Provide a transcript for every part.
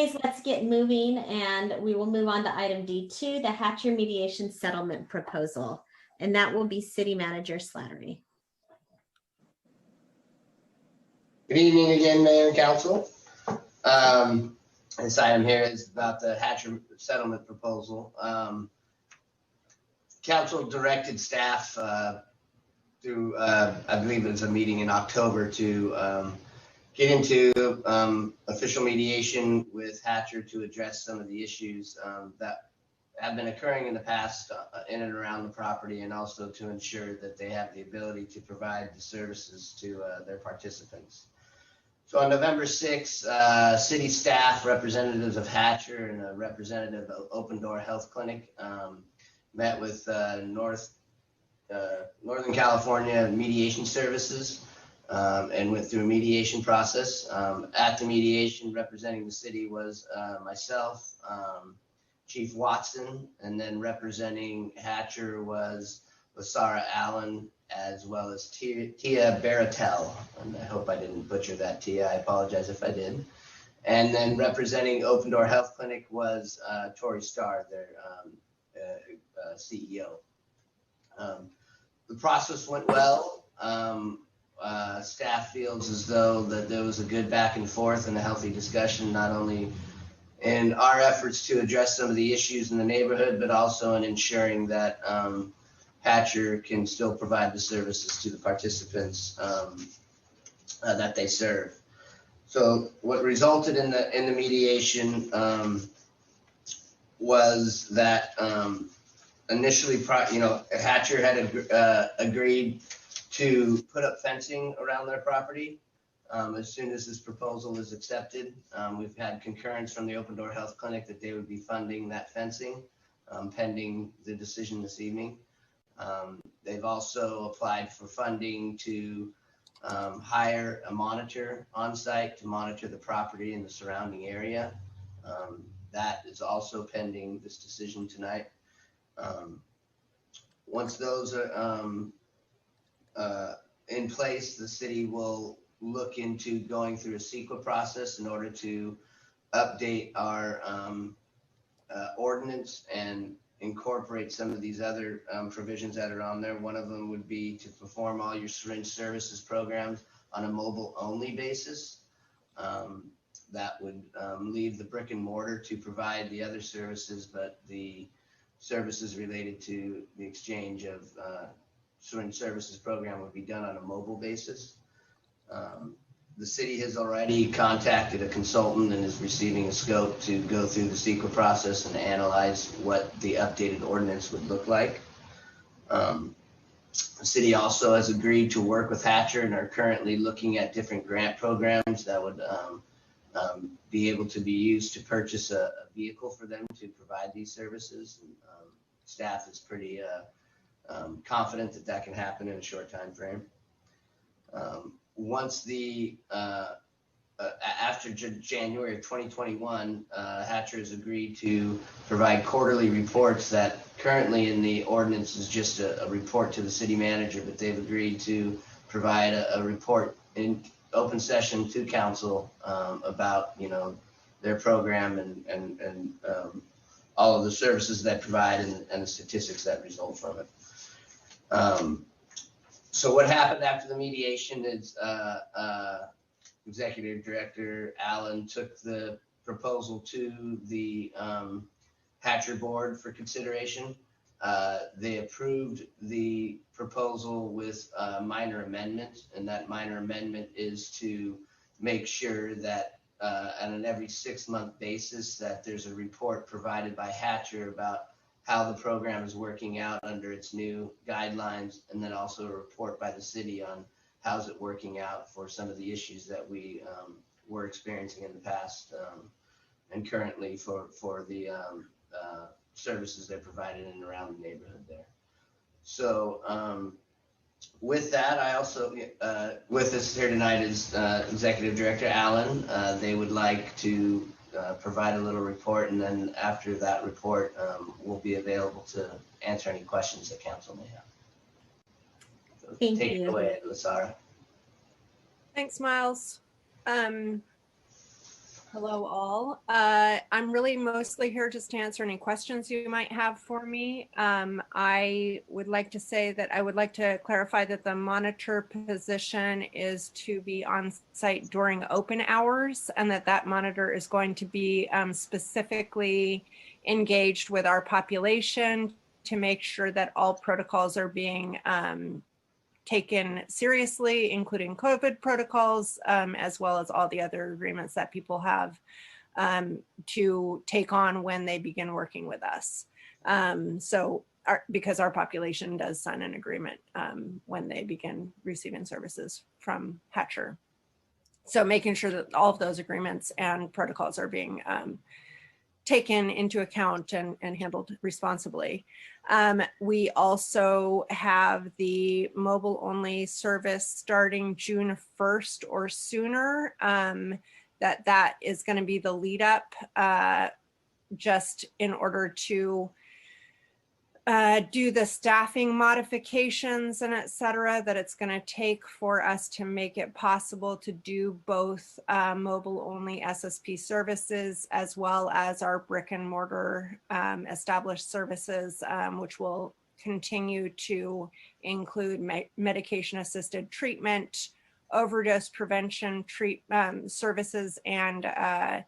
Let's get moving, and we will move on to item D2, the HACHR mediation settlement proposal, and that will be City Manager Slattery. Good evening again, Mayor and Council. This item here is about the HACHR settlement proposal. Council directed staff through, I believe it was a meeting in October, to get into official mediation with HACHR to address some of the issues that have been occurring in the past in and around the property, and also to ensure that they have the ability to provide the services to their participants. So on November 6th, city staff, representatives of HACHR, and a representative of Open Door Health Clinic met with Northern California Mediation Services and went through a mediation process. At the mediation, representing the city was myself, Chief Watson, and then representing HACHR was Sarah Allen, as well as Tia Baratel. And I hope I didn't butcher that, Tia. I apologize if I did. And then representing Open Door Health Clinic was Tori Starr, their CEO. The process went well. Staff feels as though that there was a good back and forth and a healthy discussion, not only in our efforts to address some of the issues in the neighborhood, but also in ensuring that HACHR can still provide the services to the participants that they serve. So what resulted in the mediation was that initially, HACHR had agreed to put up fencing around their property as soon as this proposal is accepted. We've had concurrence from the Open Door Health Clinic that they would be funding that fencing pending the decision this evening. They've also applied for funding to hire a monitor on site to monitor the property and the surrounding area. That is also pending this decision tonight. Once those are in place, the city will look into going through a CEQA process in order to update our ordinance and incorporate some of these other provisions that are on there. One of them would be to perform all your syringe services programs on a mobile only basis. That would leave the brick and mortar to provide the other services, but the services related to the exchange of syringe services program would be done on a mobile basis. The city has already contacted a consultant and is receiving a scope to go through the CEQA process and analyze what the updated ordinance would look like. The city also has agreed to work with HACHR and are currently looking at different grant programs that would be able to be used to purchase a vehicle for them to provide these services. And, staff is pretty confident that that can happen in a short time frame. Once after January of 2021, HACHR has agreed to provide quarterly reports that currently in the ordinance is just a report to the city manager, but they've agreed to provide a report in open session to council about their program and all of the services that provide and the statistics that result from it. So what happened after the mediation is Executive Director Allen took the proposal to the HACHR board for consideration. They approved the proposal with a minor amendment, and that minor amendment is to make sure that on an every 6-month basis that there's a report provided by HACHR about how the program is working out under its new guidelines, and then also a report by the city on how's it working out for some of the issues that we were experiencing in the past and currently for the services they're provided in and around the neighborhood there. So with that, I also, with us here tonight is Executive Director Allen. They would like to provide a little report, and then after that report, we'll be available to answer any questions that council may have. So take it away, Sarah. Thanks, Miles. Hello, all. I'm really mostly here just to answer any questions you might have for me. I would like to say that I would like to clarify that the monitor position is to be on site during open hours, and that monitor is going to be specifically engaged with our population to make sure that all protocols are being taken seriously, including COVID protocols, as well as all the other agreements that people have to take on when they begin working with us. Because our population does sign an agreement when they begin receiving services from HACHR. So making sure that all of those agreements and protocols are being taken into account and handled responsibly. We also have the mobile only service starting June 1st or sooner. That is going to be the lead up just in order to do the staffing modifications and et cetera that it's going to take for us to make it possible to do both mobile only SSP services as well as our brick and mortar established services, which will continue to include medication assisted treatment, overdose prevention services, and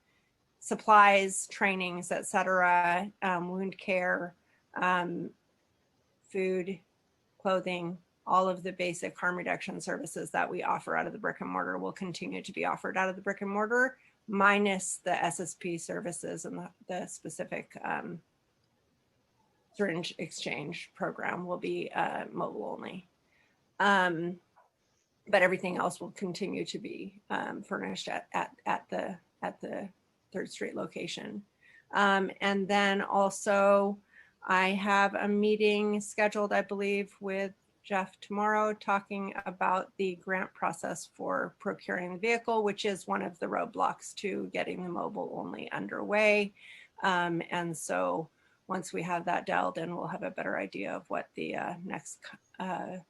supplies, trainings, et cetera, wound care, food, clothing, all of the basic harm reduction services that we offer out of the brick and mortar will continue to be offered out of the brick and mortar, minus the SSP services and the specific syringe exchange program will be mobile only. But everything else will continue to be furnished at the 3rd Street location. And then also, I have a meeting scheduled, I believe, with Jeff tomorrow talking about the grant process for procuring the vehicle, which is one of the roadblocks to getting the mobile only underway. And so once we have that dialed in, we'll have a better idea of what the next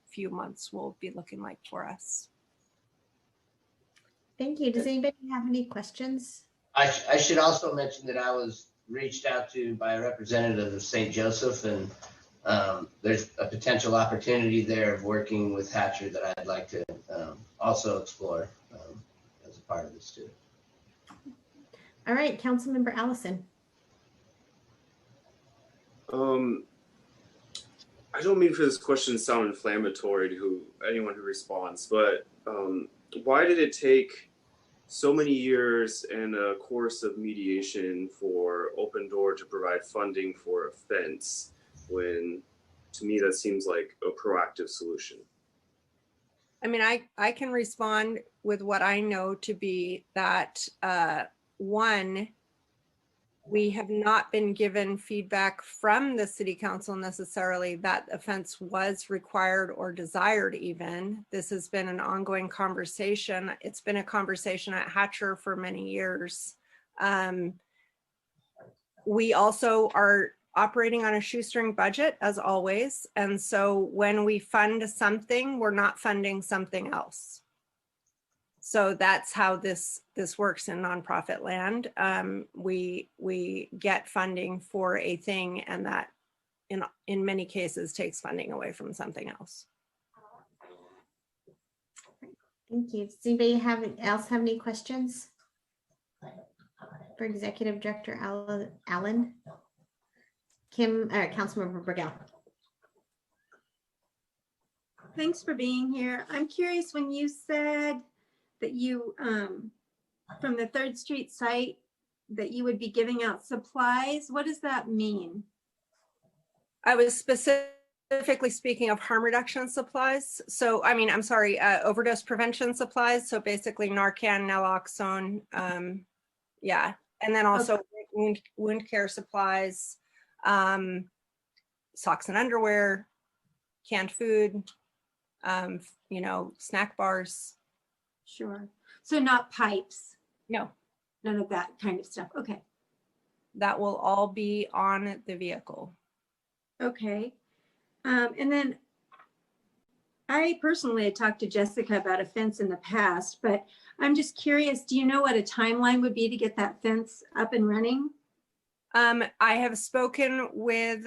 few months will be looking like for us. Thank you. Does anybody have any questions? I should also mention that I was reached out to by a representative of St. Joseph, and there's a potential opportunity there of working with HACHR that I'd like to also explore as a part of this too. All right, Councilmember Allison. I don't mean for this question to sound inflammatory to anyone who responds, but why did it take so many years and a course of mediation for Open Door to provide funding for a fence when, to me, that seems like a proactive solution? I mean, I can respond with what I know to be that, one, we have not been given feedback from the city council necessarily that a fence was required or desired even. This has been an ongoing conversation. It's been a conversation at HACHR for many years. We also are operating on a shoestring budget as always. And so when we fund something, we're not funding something else. So that's how this works in nonprofit land. We get funding for a thing, and that in many cases takes funding away from something else. Thank you. Does anybody else have any questions for Executive Director Allen? Councilmember Burgell. Thanks for being here. I'm curious, when you said that you, from the 3rd Street site, that you would be giving out supplies, what does that mean? I was specifically speaking of harm reduction supplies. So, I mean, I'm sorry, overdose prevention supplies. So basically Narcan, naloxone, yeah. And then also wound care supplies, socks and underwear, canned food, snack bars. Sure. So not pipes? No. None of that kind of stuff. Okay. That will all be on the vehicle. Okay. And then I personally had talked to Jessica about a fence in the past, but I'm just curious, do you know what a timeline would be to get that fence up and running? I have spoken with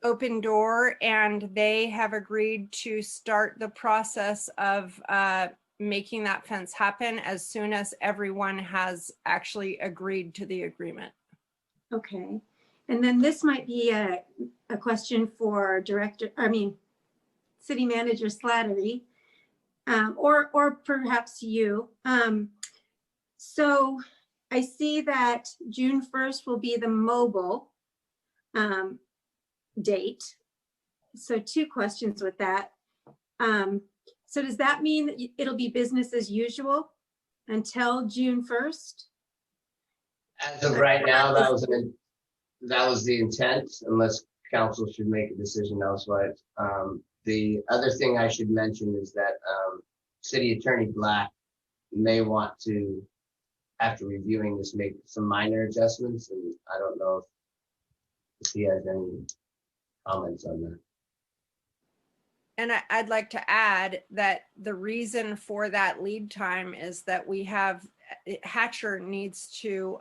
Open Door, and they have agreed to start the process of making that fence happen as soon as everyone has actually agreed to the agreement. Okay. And then this might be a question for City Manager Slattery, or perhaps you. So I see that June 1st will be the mobile date. So two questions with that. So does that mean that it'll be business as usual until June 1st? As of right now, that was the intent, unless council should make a decision elsewise. The other thing I should mention is that City Attorney Black may want to, after reviewing this, make some minor adjustments, and I don't know if he has any comments on that. And I'd like to add that the reason for that lead time is that HACHR needs to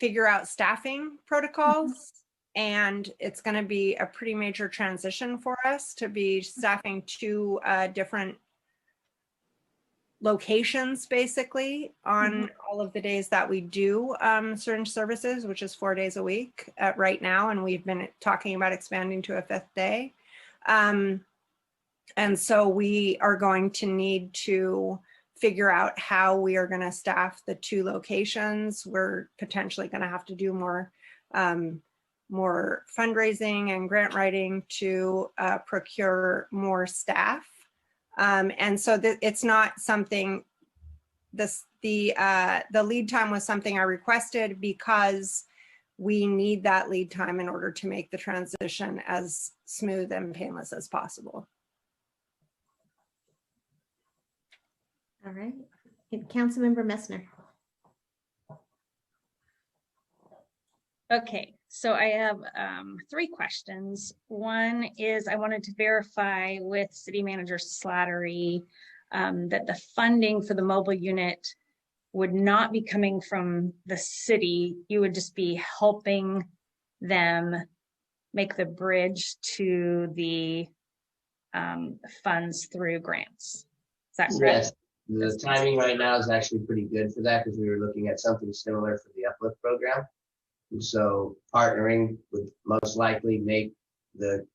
figure out staffing protocols, and it's going to be a pretty major transition for us to be staffing two different locations basically on all of the days that we do certain services, which is 4 days a week right now, and we've been talking about expanding to a 5th day. And so we are going to need to figure out how we are going to staff the two locations. We're potentially going to have to do more fundraising and grant writing to procure more staff. And so it's not something, the lead time was something I requested because we need that lead time in order to make the transition as smooth and painless as possible. All right. Councilmember Messner. Okay, so I have 3 questions. One is I wanted to verify with City Manager Slattery that the funding for the mobile unit would not be coming from the city. You would just be helping them make the bridge to the funds through grants. Is that correct? Yes, the timing right now is actually pretty good for that because we were looking at something similar for the Uplift program. And so partnering would most likely make the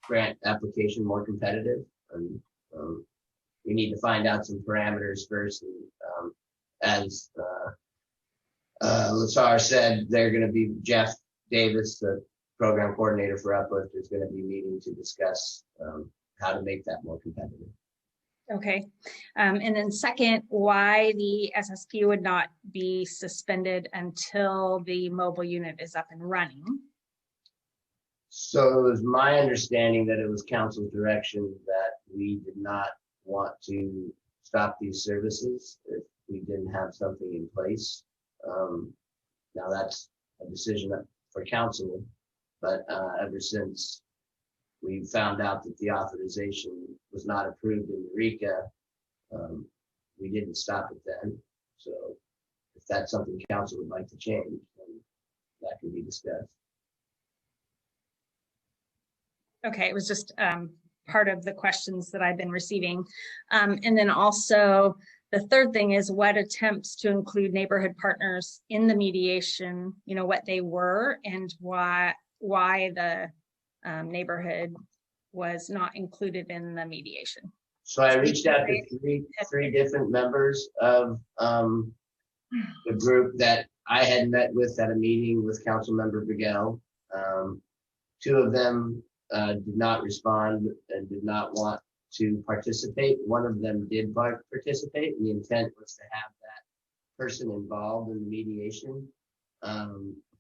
grant application more competitive. And we need to find out some parameters first. And as Lassar said, they're going to be Jeff Davis, the program coordinator for Uplift, is going to be meeting to discuss how to make that more competitive. Okay. And then second, why the SSP would not be suspended until the mobile unit is up and running? So it was my understanding that it was council's direction that we did not want to stop these services if we didn't have something in place. Now that's a decision for council, but ever since we found out that the authorization was not approved in Eureka, we didn't stop it then. So if that's something council would like to change, then that can be discussed. Okay, it was just part of the questions that I've been receiving. And then also the third thing is what attempts to include neighborhood partners in the mediation, what they were and why the neighborhood was not included in the mediation. So I reached out to three different members of the group that I had met with at a meeting with Councilmember Bigel. 2 of them did not respond and did not want to participate. One of them did participate, and the intent was to have that person involved in the mediation.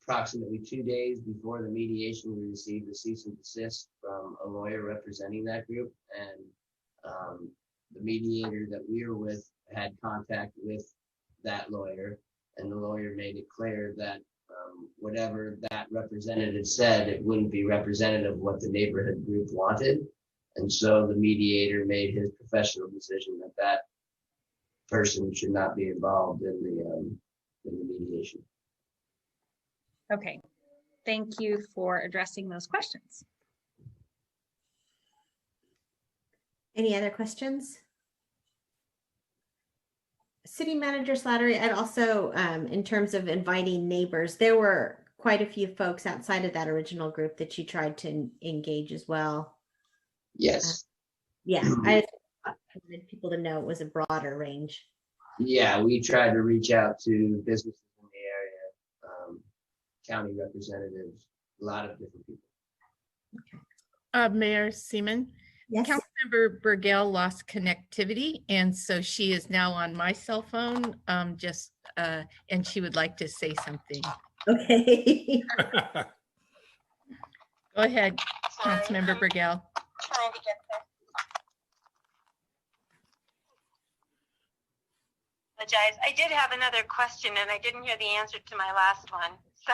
Approximately 2 days before the mediation, we received a cease and desist from a lawyer representing that group, and the mediator that we were with had contact with that lawyer, and the lawyer made it clear that whatever that representative said, it wouldn't be representative of what the neighborhood group wanted. And so the mediator made his professional decision that that person should not be involved in the mediation. Okay, thank you for addressing those questions. Any other questions? City Manager Slattery, and also in terms of inviting neighbors, there were quite a few folks outside of that original group that you tried to engage as well. Yes. Yeah, I wanted people to know it was a broader range. Yeah, we tried to reach out to businesses in the area, county representatives, a lot of different people. Mayor Seaman, Yes. Councilmember Burgell lost connectivity, and so she is now on my cell phone. And she would like to say something. Okay. Go ahead, Councilmember Burgell. Trying to get there. Apologize. I did have another question and I didn't hear the answer to my last one. So,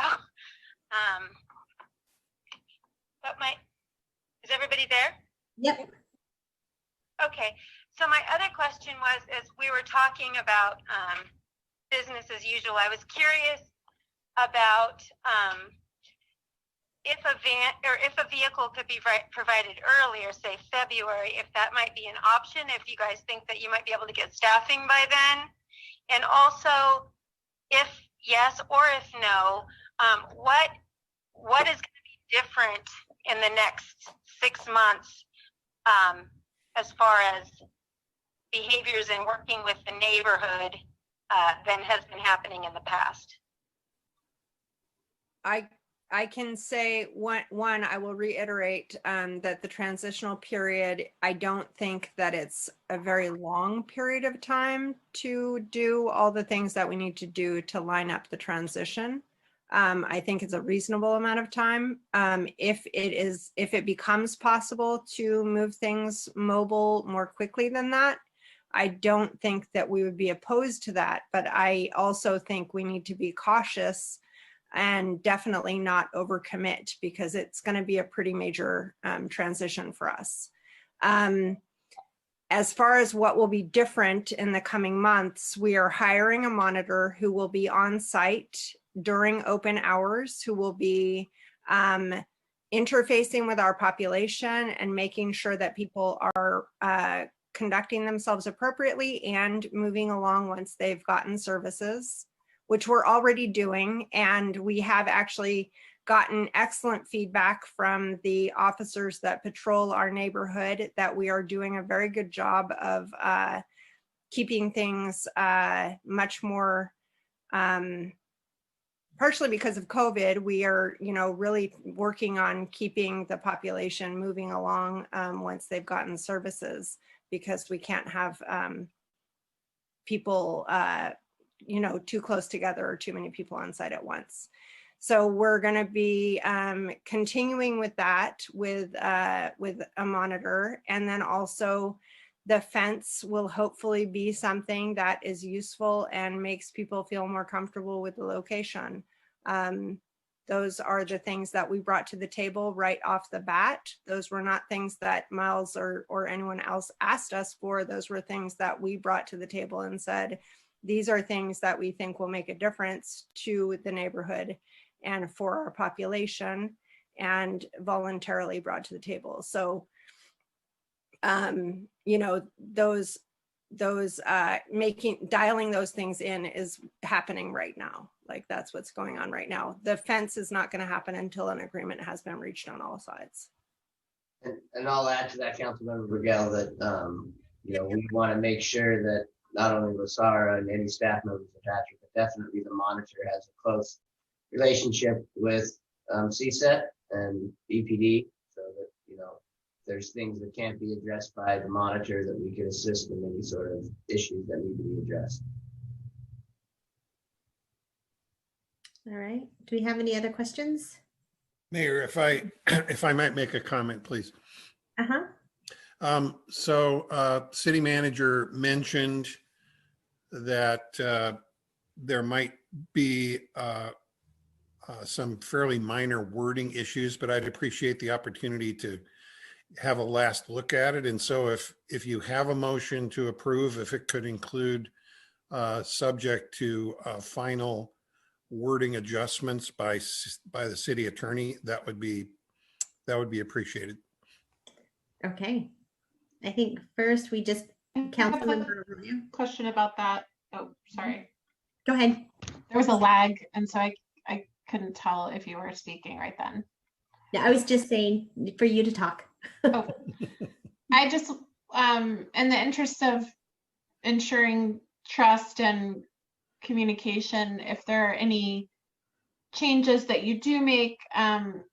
is everybody there? Yep. Okay. So my other question was, as we were talking about business as usual, I was curious about if a van or if a vehicle could be provided earlier, say February, if that might be an option, if you guys think that you might be able to get staffing by then. And also, if yes or if no, what is going to be different in the next 6 months as far as behaviors and working with the neighborhood than has been happening in the past? I can say one, I will reiterate that the transitional period, I don't think that it's a very long period of time to do all the things that we need to do to line up the transition. I think it's a reasonable amount of time. If it becomes possible to move things mobile more quickly than that, I don't think that we would be opposed to that. But I also think we need to be cautious and definitely not overcommit, because it's going to be a pretty major transition for us. As far as what will be different in the coming months, we are hiring a monitor who will be on site during open hours, who will be interfacing with our population and making sure that people are conducting themselves appropriately and moving along once they've gotten services, which we're already doing. And we have actually gotten excellent feedback from the officers that patrol our neighborhood that we are doing a very good job of keeping things much more, partially because of COVID, we are, really working on keeping the population moving along once they've gotten services, because we can't have people too close together or too many people on site at once. So we're going to be continuing with that with a monitor, and then also the fence will hopefully be something that is useful and makes people feel more comfortable with the location. Those are the things that we brought to the table right off the bat. Those were not things that Miles or anyone else asked us for. Those were things that we brought to the table and said, these are things that we think will make a difference to the neighborhood and for our population, and voluntarily brought to the table. So, dialing those things in is happening right now. Like, that's what's going on right now. The fence is not going to happen until an agreement has been reached on all sides. And I'll add to that, Councilmember Burgell, that we want to make sure that not only LaSara and any staff members of HACHR, but definitely the monitor has a close relationship with CSET and EPD, so that there's things that can't be addressed by the monitor, that we can assist in any sort of issues that need to be addressed. All right. Do we have any other questions? Mayor, if I might make a comment, please. City manager mentioned that there might be some fairly minor wording issues, but I'd appreciate the opportunity to have a last look at it. And so if you have a motion to approve, if it could include subject to final wording adjustments by the city attorney, that would be appreciated. Okay. I think first we just, Councilmember Arroyo. Question about that. Oh, sorry. Go ahead. There was a lag, and so I couldn't tell if you were speaking right then. Yeah, I was just saying for you to talk. Oh, I just, in the interest of ensuring trust and communication, if there are any changes that you do make,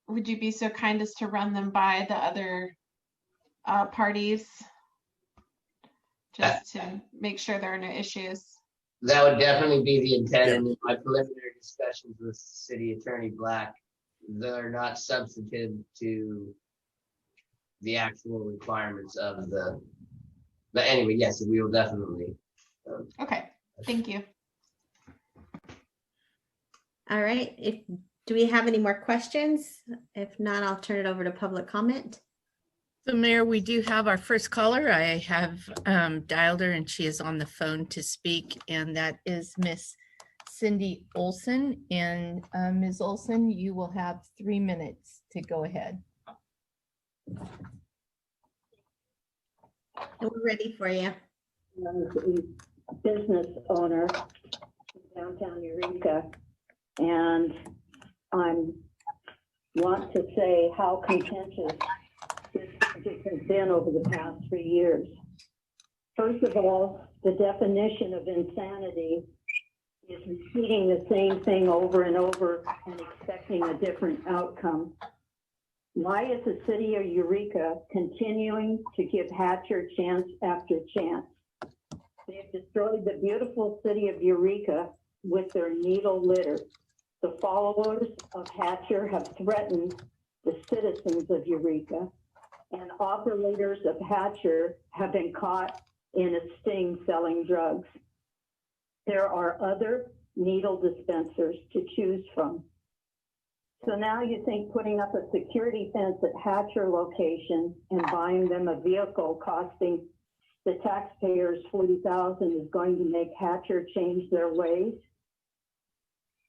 would you be so kind as to run them by the other parties, just to make sure there are no issues? That would definitely be the intent. And in my preliminary discussions with City Attorney Black, they're not substantive to the actual requirements of the, but anyway, yes, we will definitely. Okay, thank you. All right. Do we have any more questions? If not, I'll turn it over to public comment. So Mayor, we do have our first caller. I have dialed her and she is on the phone to speak, and that is Miss Cindy Olson. And Ms. Olson, you will have 3 minutes to go ahead. And we're ready for you. A business owner in downtown Eureka, and I want to say how contentious this subject has been over the past 3 years. First of all, the definition of insanity is repeating the same thing over and over and expecting a different outcome. Why is the city of Eureka continuing to give HACHR chance after chance? They have destroyed the beautiful city of Eureka with their needle litter. The followers of HACHR have threatened the citizens of Eureka, and operators of HACHR have been caught in a sting selling drugs. There are other needle dispensers to choose from. So now you think putting up a security fence at HACHR location and buying them a vehicle costing the taxpayers $40,000 is going to make HACHR change their ways?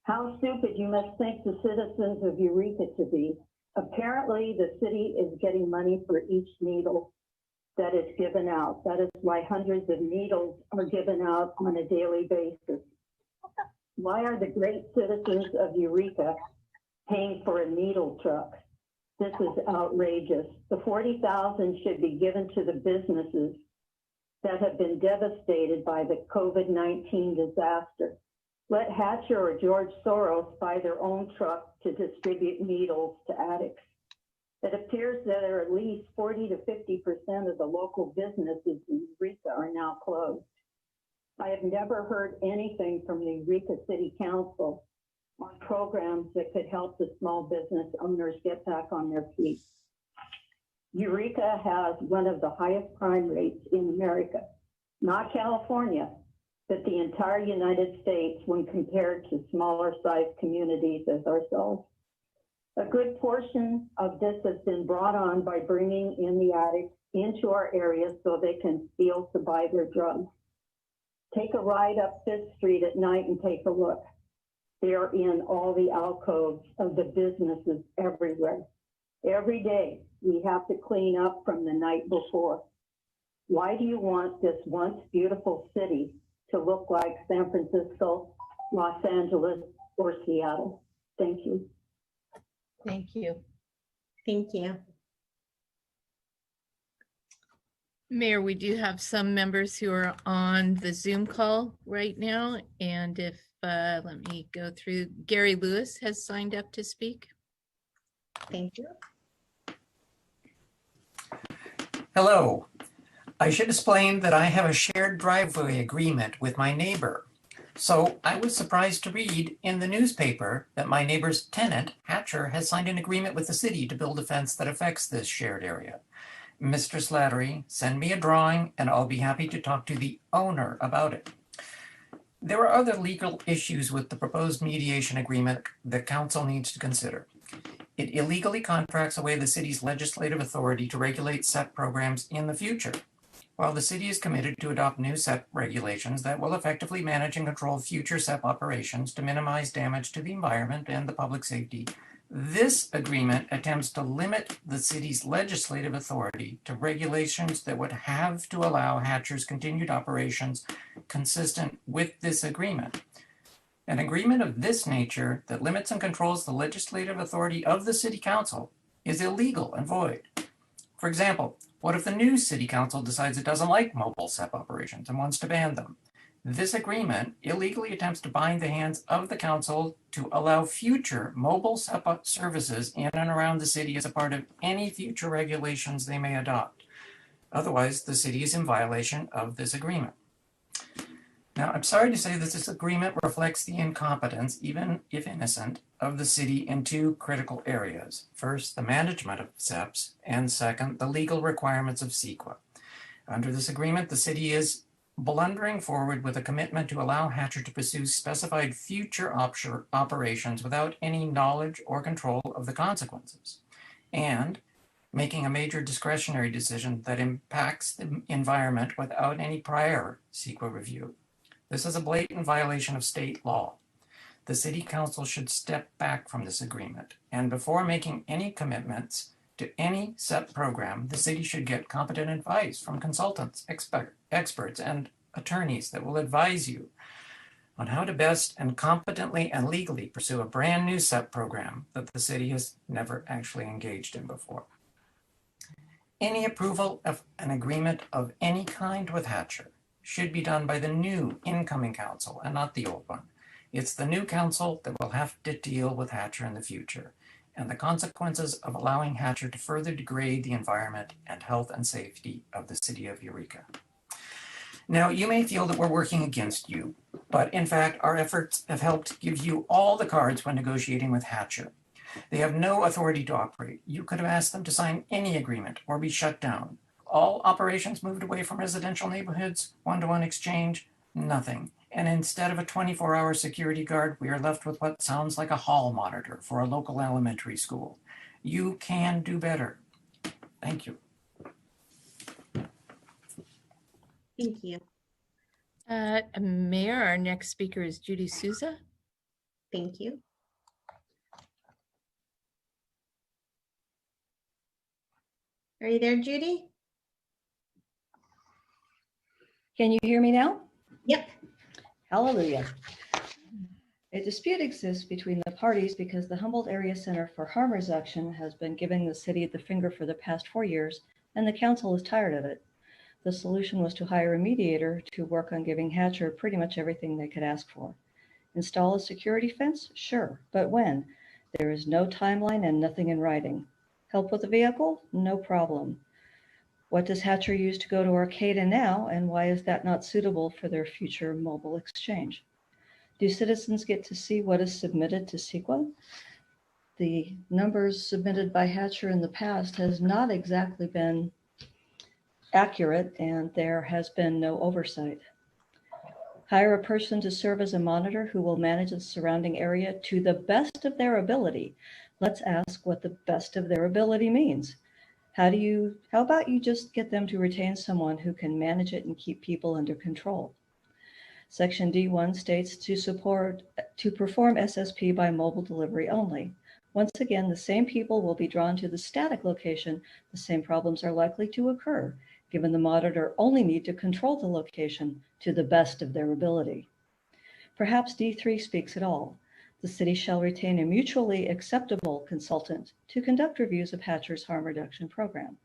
How stupid you must think the citizens of Eureka to be. Apparently the city is getting money for each needle that is given out. That is why hundreds of needles are given out on a daily basis. Why are the great citizens of Eureka paying for a needle truck? This is outrageous. The $40,000 should be given to the businesses that have been devastated by the COVID-19 disaster. Let HACHR or George Soros buy their own truck to distribute needles to addicts. It appears that there are at least 40 to 50% of the local businesses in Eureka are now closed. I have never heard anything from the Eureka City Council on programs that could help the small business owners get back on their feet. Eureka has one of the highest crime rates in America, not California, but the entire United States when compared to smaller sized communities as ourselves. A good portion of this has been brought on by bringing in the addicts into our area so they can steal to buy their drugs. Take a ride up Fifth Street at night and take a look. They are in all the alcoves of the businesses everywhere. Every day we have to clean up from the night before. Why do you want this once beautiful city to look like San Francisco, Los Angeles, or Seattle? Thank you. Thank you. Thank you. Mayor, we do have some members who are on the Zoom call right now. And if, let me go through, Gary Lewis has signed up to speak. Thank you. Hello. I should explain that I have a shared driveway agreement with my neighbor. So I was surprised to read in the newspaper that my neighbor's tenant, HACHR, has signed an agreement with the city to build a fence that affects this shared area. Mr. Slattery, send me a drawing and I'll be happy to talk to the owner about it. There are other legal issues with the proposed mediation agreement that council needs to consider. It illegally contracts away the city's legislative authority to regulate SEP programs in the future. While the city is committed to adopt new SEP regulations that will effectively manage and control future SEP operations to minimize damage to the environment and the public safety, this agreement attempts to limit the city's legislative authority to regulations that would have to allow HACHR's continued operations consistent with this agreement. An agreement of this nature that limits and controls the legislative authority of the city council is illegal and void. For example, what if the new city council decides it doesn't like mobile SEP operations and wants to ban them? This agreement illegally attempts to bind the hands of the council to allow future mobile SEP services in and around the city as a part of any future regulations they may adopt. Otherwise, the city is in violation of this agreement. Now, I'm sorry to say that this agreement reflects the incompetence, even if innocent, of the city in two critical areas. First, the management of SEPs, and second, the legal requirements of CEQA. Under this agreement, the city is blundering forward with a commitment to allow HACHR to pursue specified future operations without any knowledge or control of the consequences, and making a major discretionary decision that impacts the environment without any prior CEQA review. This is a blatant violation of state law. The city council should step back from this agreement, and before making any commitments to any SEP program, the city should get competent advice from consultants, experts, and attorneys that will advise you on how to best and competently and legally pursue a brand new SEP program that the city has never actually engaged in before. Any approval of an agreement of any kind with HACHR should be done by the new incoming council and not the old one. It's the new council that will have to deal with HACHR in the future and the consequences of allowing HACHR to further degrade the environment and health and safety of the city of Eureka. Now, you may feel that we're working against you, but in fact, our efforts have helped give you all the cards when negotiating with HACHR. They have no authority to operate. You could have asked them to sign any agreement or be shut down. All operations moved away from residential neighborhoods, one-to-one exchange, nothing. And instead of a 24-hour security guard, we are left with what sounds like a hall monitor for a local elementary school. You can do better. Thank you. Thank you. Mayor, our next speaker is Judy Souza. Thank you. Are you there, Judy? Can you hear me now? Yep. Hallelujah. A dispute exists between the parties because the Humboldt Area Center for Harm Reduction has been giving the city the finger for the past 4 years, and the council is tired of it. The solution was to hire a mediator to work on giving HACHR pretty much everything they could ask for. Install a security fence? Sure, but when? There is no timeline and nothing in writing. Help with a vehicle? No problem. What does HACHR use to go to Arcata now, and why is that not suitable for their future mobile exchange? Do citizens get to see what is submitted to CEQA? The numbers submitted by HACHR in the past has not exactly been accurate, and there has been no oversight. Hire a person to serve as a monitor who will manage the surrounding area to the best of their ability. Let's ask what the best of their ability means. How about you just get them to retain someone who can manage it and keep people under control? Section D1 states to perform SSP by mobile delivery only. Once again, the same people will be drawn to the static location. The same problems are likely to occur, given the monitor only need to control the location to the best of their ability. Perhaps D3 speaks at all. The city shall retain a mutually acceptable consultant to conduct reviews of HACHR's harm reduction program.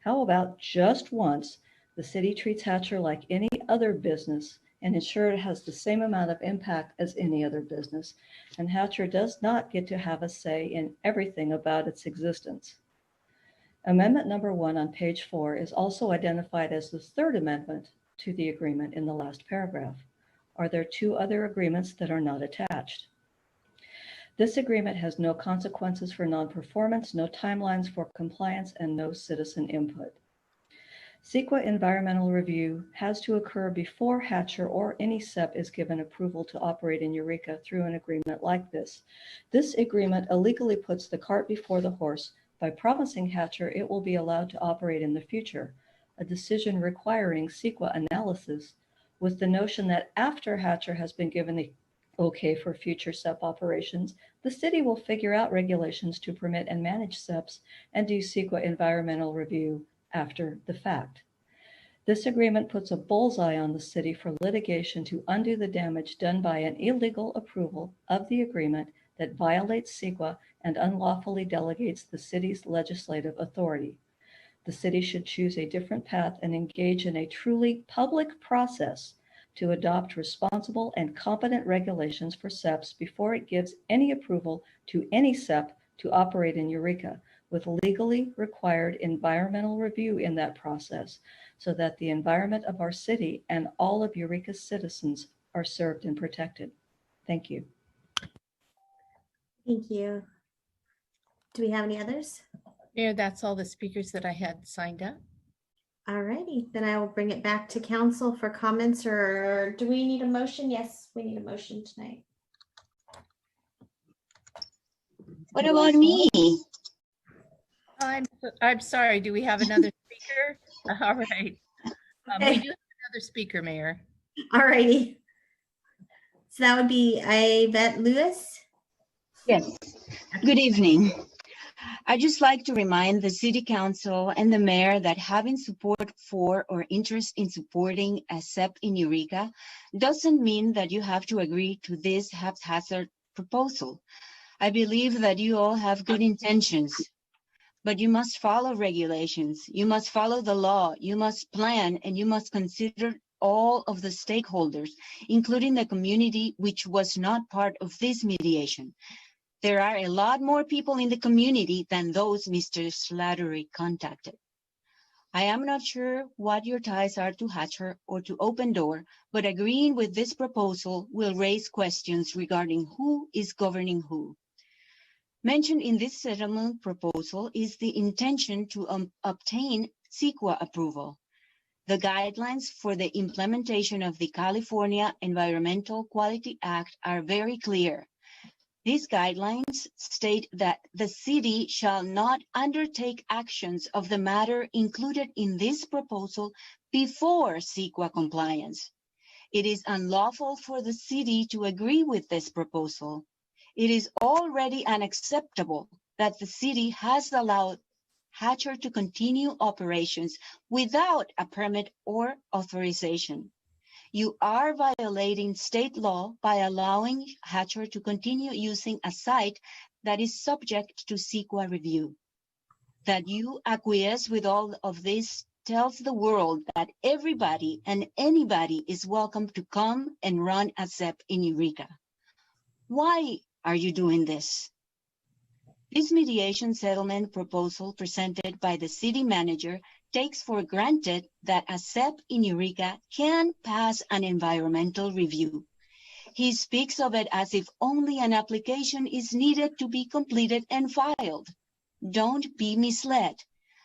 How about just once, the city treats HACHR like any other business and ensure it has the same amount of impact as any other business, and HACHR does not get to have a say in everything about its existence. Amendment number 1 on page 4 is also identified as the third amendment to the agreement in the last paragraph. Are there 2 other agreements that are not attached? This agreement has no consequences for non-performance, no timelines for compliance, and no citizen input. CEQA environmental review has to occur before HACHR or any SEP is given approval to operate in Eureka through an agreement like this. This agreement illegally puts the cart before the horse by promising HACHR it will be allowed to operate in the future, a decision requiring CEQA analysis, with the notion that after HACHR has been given the okay for future SEP operations, the city will figure out regulations to permit and manage SEPs and do CEQA environmental review after the fact. This agreement puts a bullseye on the city for litigation to undo the damage done by an illegal approval of the agreement that violates CEQA and unlawfully delegates the city's legislative authority. The city should choose a different path and engage in a truly public process to adopt responsible and competent regulations for SEPs before it gives any approval to any SEP to operate in Eureka, with legally required environmental review in that process, so that the environment of our city and all of Eureka's citizens are served and protected. Thank you. Thank you. Do we have any others? Mayor, that's all the speakers that I had signed up. All righty, then I will bring it back to council for comments, or do we need a motion? Yes, we need a motion tonight. What about me? I'm sorry. Do we have another speaker? All right. We do have another speaker, Mayor. All righty. So that would be Yvette Lewis. Yes. Good evening. I'd just like to remind the City Council and the Mayor that having support for or interest in supporting a SEP in Eureka doesn't mean that you have to agree to this haphazard proposal. I believe that you all have good intentions, but you must follow regulations. You must follow the law. You must plan, and you must consider all of the stakeholders, including the community, which was not part of this mediation. There are a lot more people in the community than those Mr. Slattery contacted. I am not sure what your ties are to HACHR or to Open Door, but agreeing with this proposal will raise questions regarding who is governing who. Mentioned in this settlement proposal is the intention to obtain CEQA approval. The guidelines for the implementation of the California Environmental Quality Act are very clear. These guidelines state that the city shall not undertake actions of the matter included in this proposal before CEQA compliance. It is unlawful for the city to agree with this proposal. It is already unacceptable that the city has allowed HACHR to continue operations without a permit or authorization. You are violating state law by allowing HACHR to continue using a site that is subject to CEQA review. That you acquiesce with all of this tells the world that everybody and anybody is welcome to come and run a SEP in Eureka. Why are you doing this? This mediation settlement proposal presented by the city manager takes for granted that a SEP in Eureka can pass an environmental review. He speaks of it as if only an application is needed to be completed and filed. Don't be misled.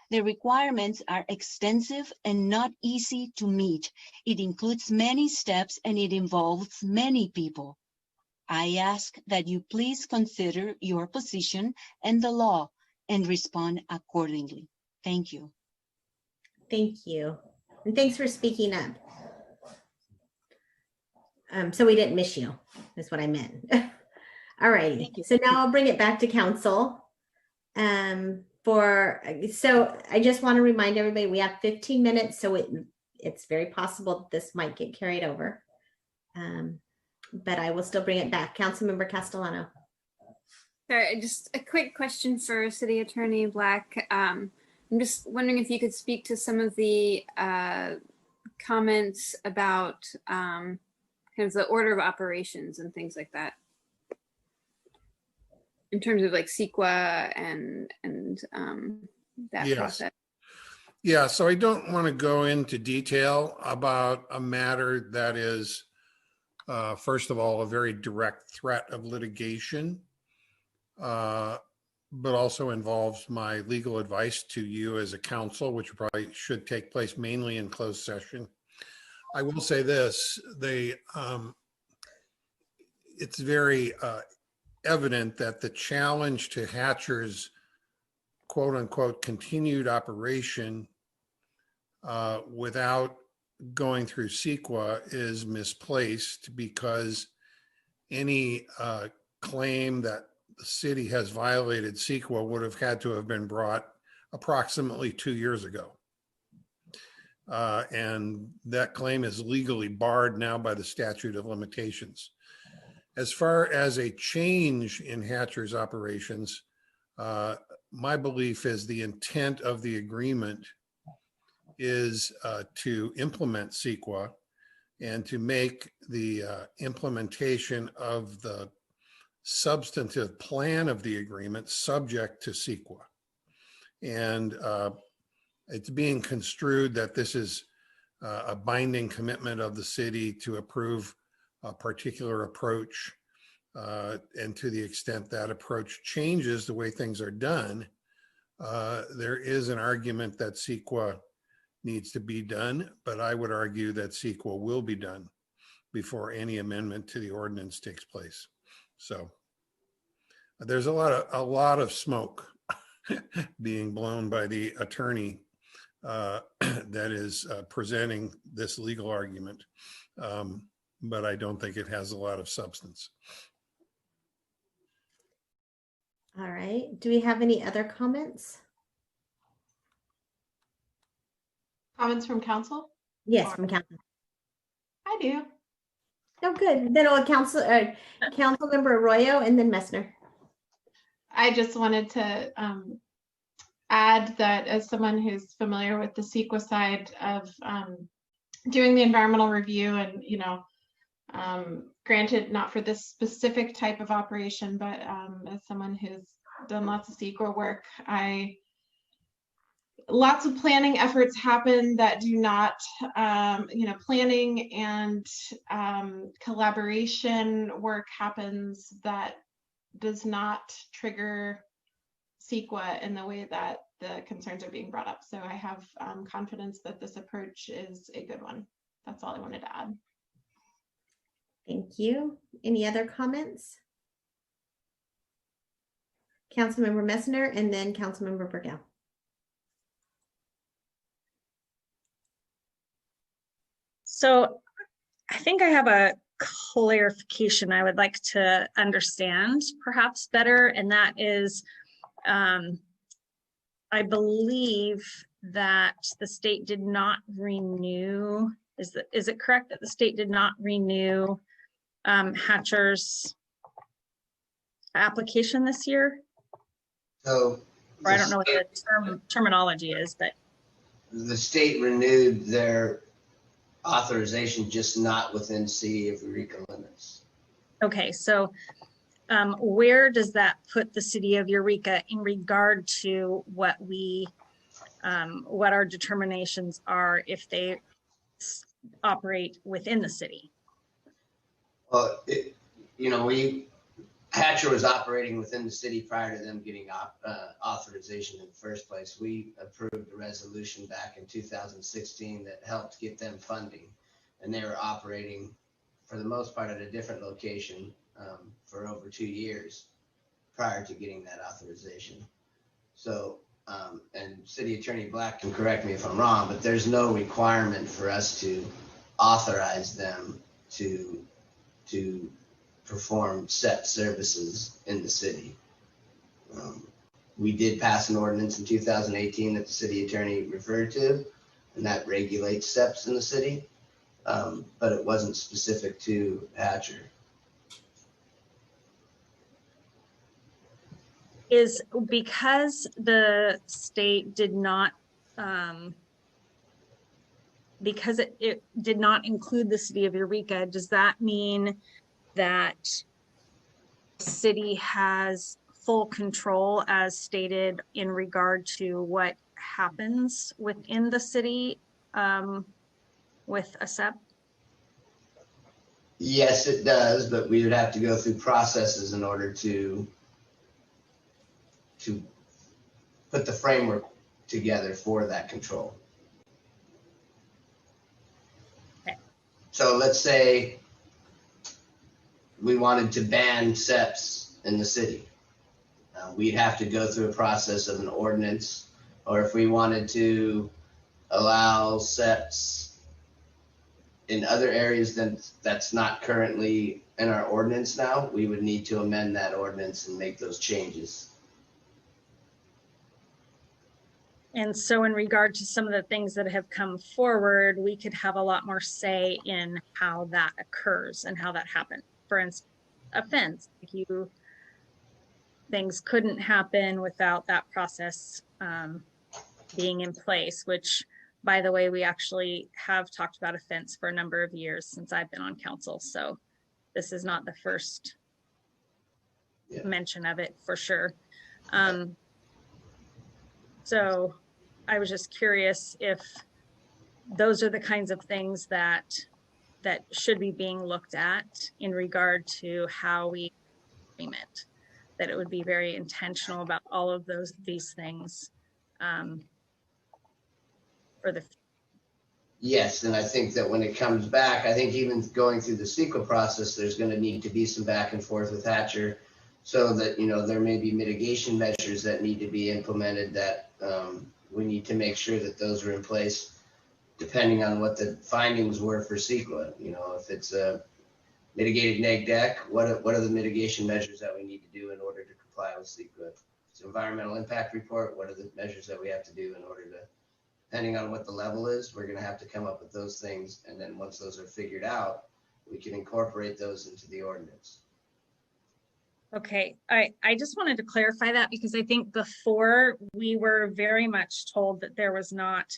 The requirements are extensive and not easy to meet. It includes many steps and it involves many people. I ask that you please consider your position and the law and respond accordingly. Thank you. Thank you. And thanks for speaking up. So we didn't miss you, is what I meant. All right. So now I'll bring it back to council. So I just want to remind everybody, we have 15 minutes, so it's very possible that this might get carried over. But I will still bring it back. Councilmember Castellano. Sorry, just a quick question for City Attorney Black. I'm just wondering if you could speak to some of the comments about kind of the order of operations and things like that, in terms of like CEQA and that process. Yeah, so I don't want to go into detail about a matter that is, first of all, a very direct threat of litigation. but also involves my legal advice to you as a council, which probably should take place mainly in closed session. I will say this, it's very evident that the challenge to HACHR's quote unquote continued operation without going through CEQA is misplaced, because any claim that the city has violated CEQA would have had to have been brought approximately 2 years ago. And that claim is legally barred now by the statute of limitations. As far as a change in HACHR's operations, my belief is the intent of the agreement is to implement CEQA and to make the implementation of the substantive plan of the agreement subject to CEQA. And it's being construed that this is a binding commitment of the city to approve a particular approach. And to the extent that approach changes the way things are done, there is an argument that CEQA needs to be done, but I would argue that CEQA will be done before any amendment to the ordinance takes place. So there's a lot of smoke being blown by the attorney that is presenting this legal argument, but I don't think it has a lot of substance. All right. Do we have any other comments? Comments from council? Yes, from council. I do. Oh, good. Then council member Arroyo and then Messner. I just wanted to add that as someone who's familiar with the CEQA side of doing the environmental review, and granted not for this specific type of operation, but as someone who's done lots of CEQA work, lots of planning efforts happen that do not, planning and collaboration work happens that does not trigger CEQA in the way that the concerns are being brought up. So I have confidence that this approach is a good one. That's all I wanted to add. Thank you. Any other comments? Councilmember Messner and then Councilmember Burgell. So I think I have a clarification I would like to understand perhaps better, and that is, I believe that the state did not renew, is it correct that the state did not renew HACHR's application this year? So, or I don't know what the terminology is, but the state renewed their authorization, just not within City of Eureka limits. Okay, so where does that put the City of Eureka in regard to what our determinations are if they operate within the city? Well, HACHR was operating within the city prior to them getting authorization in the first place. We approved a resolution back in 2016 that helped get them funding, and they were operating for the most part at a different location for over 2 years prior to getting that authorization. So, and City Attorney Black can correct me if I'm wrong, but there's no requirement for us to authorize them to perform set services in the city. We did pass an ordinance in 2018 that the city attorney referred to, and that regulates SEPs in the city, but it wasn't specific to HACHR. Is because the state did not, because it did not include the City of Eureka, does that mean that the city has full control as stated in regard to what happens within the city with a SEP? Yes, it does, but we would have to go through processes in order to to put the framework together for that control. Okay. So let's say we wanted to ban SEPs in the city. We'd have to go through a process of an ordinance, or if we wanted to allow SEPs in other areas that's not currently in our ordinance now, we would need to amend that ordinance and make those changes. And so in regard to some of the things that have come forward, we could have a lot more say in how that occurs and how that happens. For instance, offense, things couldn't happen without that process being in place, which, by the way, we actually have talked about offense for a number of years since I've been on council. So this is not the first mention of it, for sure. So I was just curious if those are the kinds of things that should be being looked at in regard to how we agreement, that it would be very intentional about all of these things for the. Yes, and I think that when it comes back, I think even going through the CEQA process, there's going to need to be some back and forth with HACHR, so that, there may be mitigation measures that need to be implemented that we need to make sure that those are in place, depending on what the findings were for CEQA. If it's a mitigated neg deck, what are the mitigation measures that we need to do in order to comply with CEQA? If it's an environmental impact report, what are the measures that we have to do in order to, depending on what the level is, we're going to have to come up with those things. And then once those are figured out, we can incorporate those into the ordinance. Okay, I just wanted to clarify that, because I think before we were very much told that there was not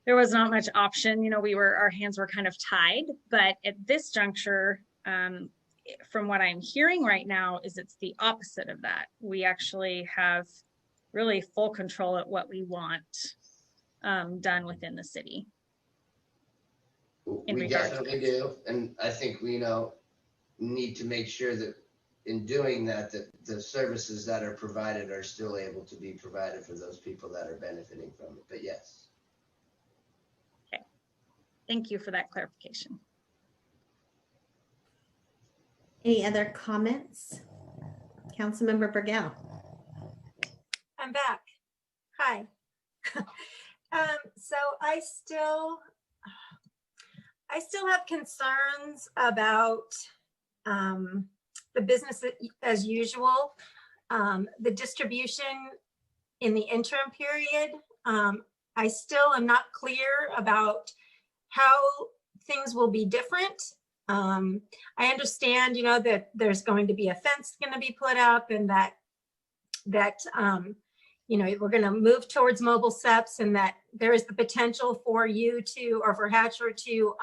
much option. Our hands were kind of tied, but at this juncture, from what I'm hearing right now, is it's the opposite of that. We actually have really full control at what we want done within the city. We definitely do. And I think we need to make sure that in doing that, the services that are provided are still able to be provided for those people that are benefiting from it. But yes. Okay. Thank you for that clarification. Any other comments? Councilmember Burgell. I'm back. Hi. So I still have concerns about the business as usual, the distribution in the interim period. I still am not clear about how things will be different. I understand, that there's going to be a fence going to be put up, and that we're going to move towards mobile SEPs, and that there is the potential for you to, or for HACHR to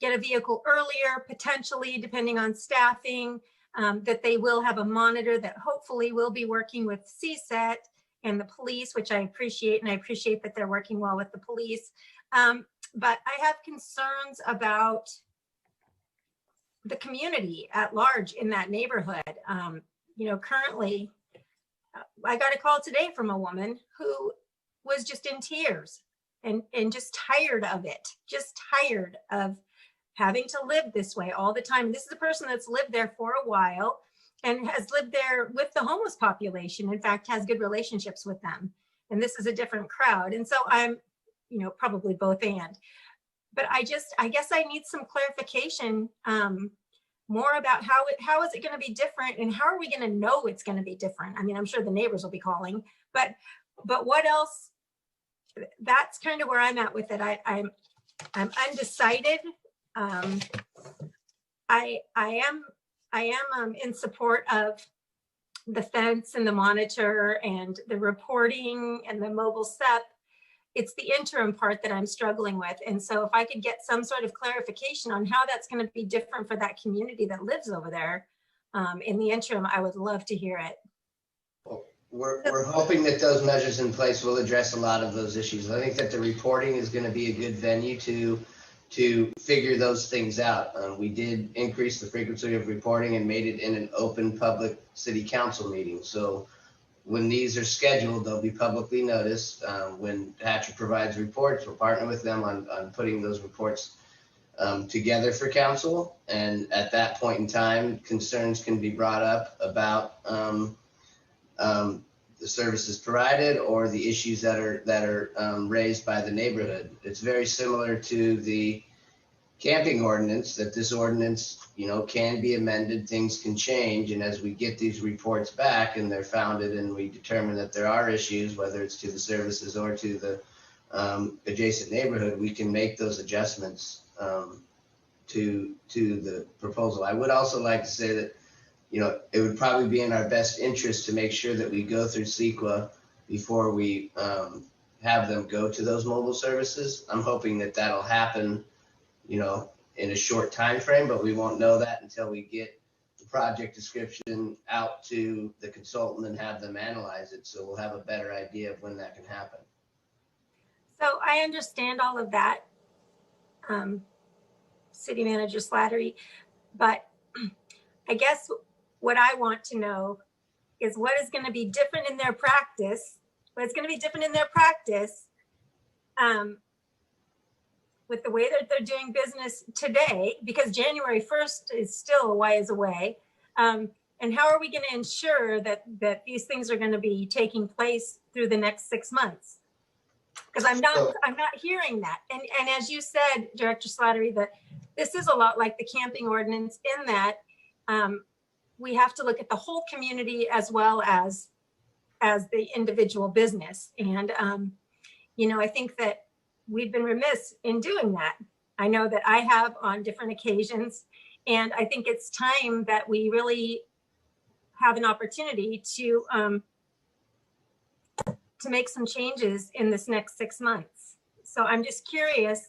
get a vehicle earlier, potentially, depending on staffing, that they will have a monitor that hopefully will be working with CSET and the police, which I appreciate, and I appreciate that they're working well with the police. But I have concerns about the community at large in that neighborhood. Currently, I got a call today from a woman who was just in tears and just tired of it, just tired of having to live this way all the time. This is a person that's lived there for a while and has lived there with the homeless population. In fact, has good relationships with them. And this is a different crowd. And so I'm, probably both and. But I guess I need some clarification more about how is it going to be different, and how are we going to know it's going to be different? I mean, I'm sure the neighbors will be calling, but what else? That's kind of where I'm at with it. I'm undecided. I am in support of the fence and the monitor and the reporting and the mobile SEP. It's the interim part that I'm struggling with. And so if I could get some sort of clarification on how that's going to be different for that community that lives over there in the interim, I would love to hear it. Well, we're hoping that those measures in place will address a lot of those issues. I think that the reporting is going to be a good venue to figure those things out. We did increase the frequency of reporting and made it in an open public city council meeting. So when these are scheduled, they'll be publicly noticed. When HACHR provides reports, we'll partner with them on putting those reports together for council. And at that point in time, concerns can be brought up about the services provided or the issues that are raised by the neighborhood. It's very similar to the camping ordinance, that this ordinance, can be amended, things can change. And as we get these reports back and they're founded and we determine that there are issues, whether it's to the services or to the adjacent neighborhood, we can make those adjustments to the proposal. I would also like to say that, it would probably be in our best interest to make sure that we go through CEQA before we have them go to those mobile services. I'm hoping that that'll happen, in a short time frame, but we won't know that until we get the project description out to the consultant and have them analyze it. So we'll have a better idea of when that can happen. So I understand all of that, City Manager Slattery, but I guess what I want to know is what is going to be different in their practice, with the way that they're doing business today, because January 1st is still a ways away. And how are we going to ensure that these things are going to be taking place through the next 6 months? Because I'm not hearing that. And as you said, Director Slattery, that this is a lot like the camping ordinance in that we have to look at the whole community as well as the individual business. And, I think that we've been remiss in doing that. I know that I have on different occasions, and I think it's time that we really have an opportunity to make some changes in this next 6 months. So I'm just curious.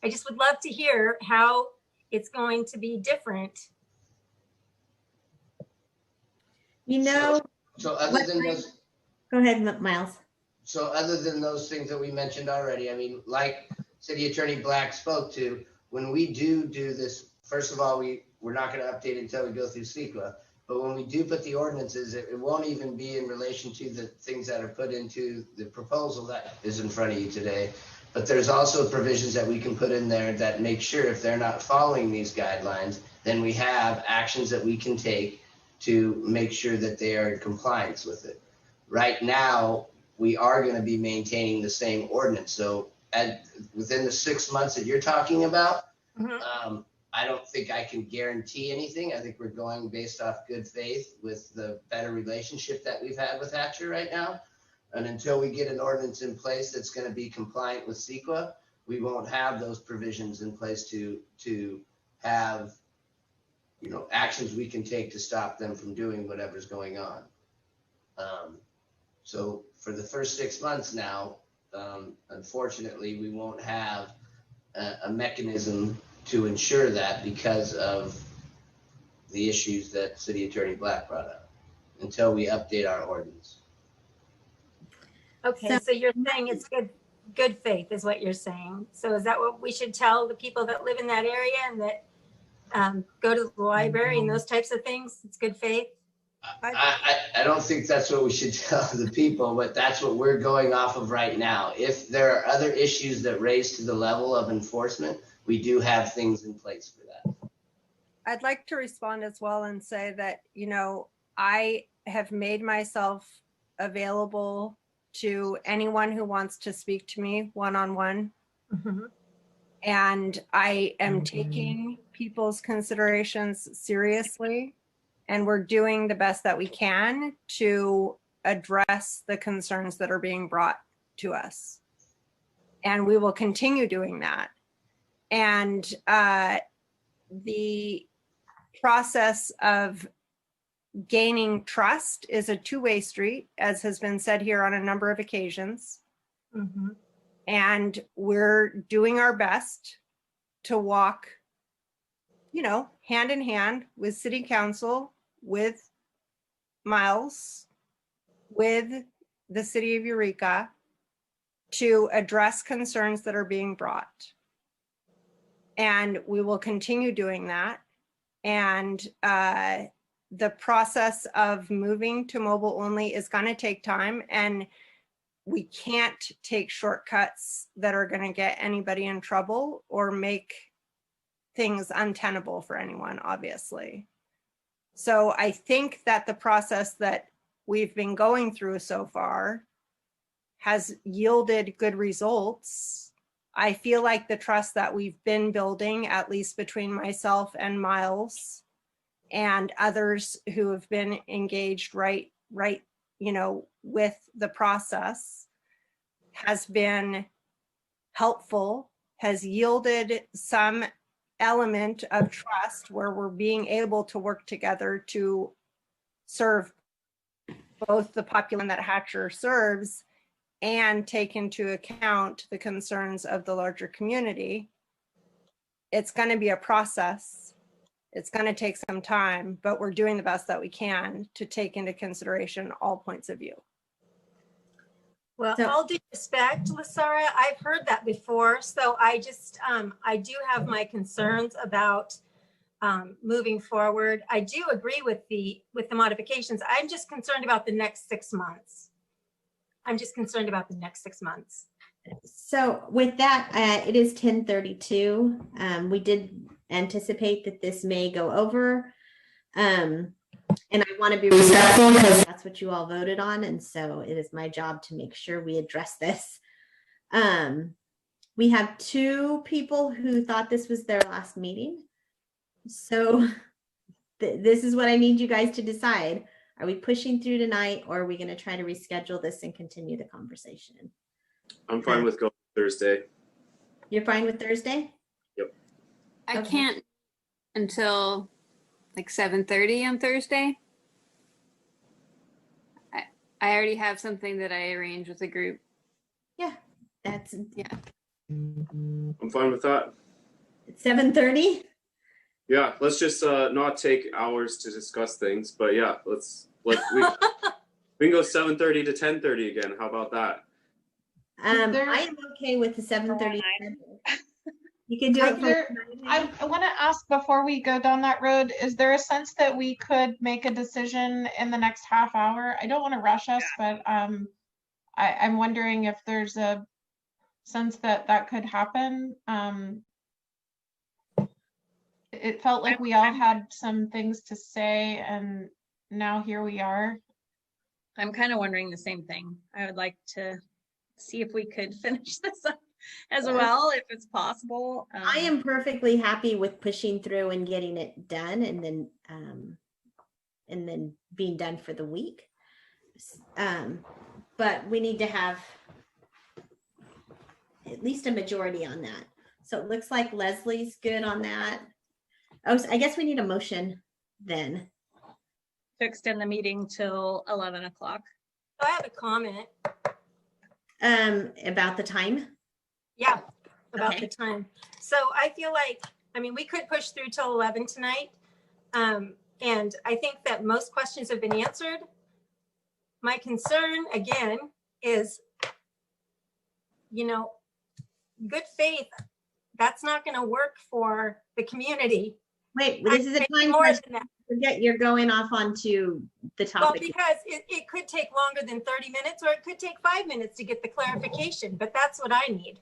I just would love to hear how it's going to be different. So other than those, go ahead, Miles. So other than those things that we mentioned already, I mean, like City Attorney Black spoke to, when we do this, first of all, we're not going to update until we go through CEQA. But when we do put the ordinances, it won't even be in relation to the things that are put into the proposal that is in front of you today. But there's also provisions that we can put in there that make sure if they're not following these guidelines, then we have actions that we can take to make sure that they are in compliance with it. Right now, we are going to be maintaining the same ordinance. So within the 6 months that you're talking about, I don't think I can guarantee anything. I think we're going based off good faith with the better relationship that we've had with HACHR right now. And until we get an ordinance in place that's going to be compliant with CEQA, we won't have those provisions in place to have, actions we can take to stop them from doing whatever's going on. So for the first 6 months now, unfortunately, we won't have a mechanism to ensure that because of the issues that City Attorney Black brought up until we update our ordinance. Okay, so you're saying it's good faith is what you're saying. So is that what we should tell the people that live in that area and that go to the library and those types of things? It's good faith? I don't think that's what we should tell the people, but that's what we're going off of right now. If there are other issues that raise to the level of enforcement, we do have things in place for that. I'd like to respond as well and say that, I have made myself available to anyone who wants to speak to me one-on-one. And I am taking people's considerations seriously. And we're doing the best that we can to address the concerns that are being brought to us. And we will continue doing that. And the process of gaining trust is a two-way street, as has been said here on a number of occasions. And we're doing our best to walk, hand in hand with City Council, with Miles, with the City of Eureka to address concerns that are being brought. And we will continue doing that. And the process of moving to mobile only is going to take time, and we can't take shortcuts that are going to get anybody in trouble or make things untenable for anyone, obviously. So I think that the process that we've been going through so far has yielded good results. I feel like the trust that we've been building, at least between myself and Miles and others who have been engaged right, with the process, has been helpful, has yielded some element of trust where we're being able to work together to serve both the population that HACHR serves and take into account the concerns of the larger community. It's going to be a process. It's going to take some time, but we're doing the best that we can to take into consideration all points of view. Well, all due respect, Lasara, I've heard that before. So I just, I do have my concerns about moving forward. I do agree with the modifications. I'm just concerned about the next 6 months. So with that, it is 10:32. We did anticipate that this may go over. And I want to be respectful because that's what you all voted on. And so it is my job to make sure we address this. We have 2 people who thought this was their last meeting. So this is what I need you guys to decide. Are we pushing through tonight, or are we going to try to reschedule this and continue the conversation? I'm fine with going Thursday. You're fine with Thursday? Yep. I can't until like 7:30 on Thursday. I already have something that I arranged with the group. Yeah. I'm fine with that. 7:30? Yeah, let's just not take hours to discuss things, but yeah, we can go 7:30 to 10:30 again. How about that? I am okay with the 7:30. You can do it. I want to ask before we go down that road, is there a sense that we could make a decision in the next half hour? I don't want to rush us, but I'm wondering if there's a sense that that could happen. It felt like we all had some things to say, and now here we are. I'm kind of wondering the same thing. I would like to see if we could finish this up as well, if it's possible. I am perfectly happy with pushing through and getting it done, and then being done for the week. But we need to have at least a majority on that. So it looks like Leslie's good on that. Oh, so I guess we need a motion then. To extend the meeting till 11 o'clock. I have a comment. About the time? Yeah, about the time. So I feel like, I mean, we could push through till 11 tonight. And I think that most questions have been answered. My concern, again, is, good faith, that's not going to work for the community. Wait, this is a time more than that. Forget you're going off onto the topic. Well, because it could take longer than 30 minutes, or it could take 5 minutes to get the clarification, but that's what I need.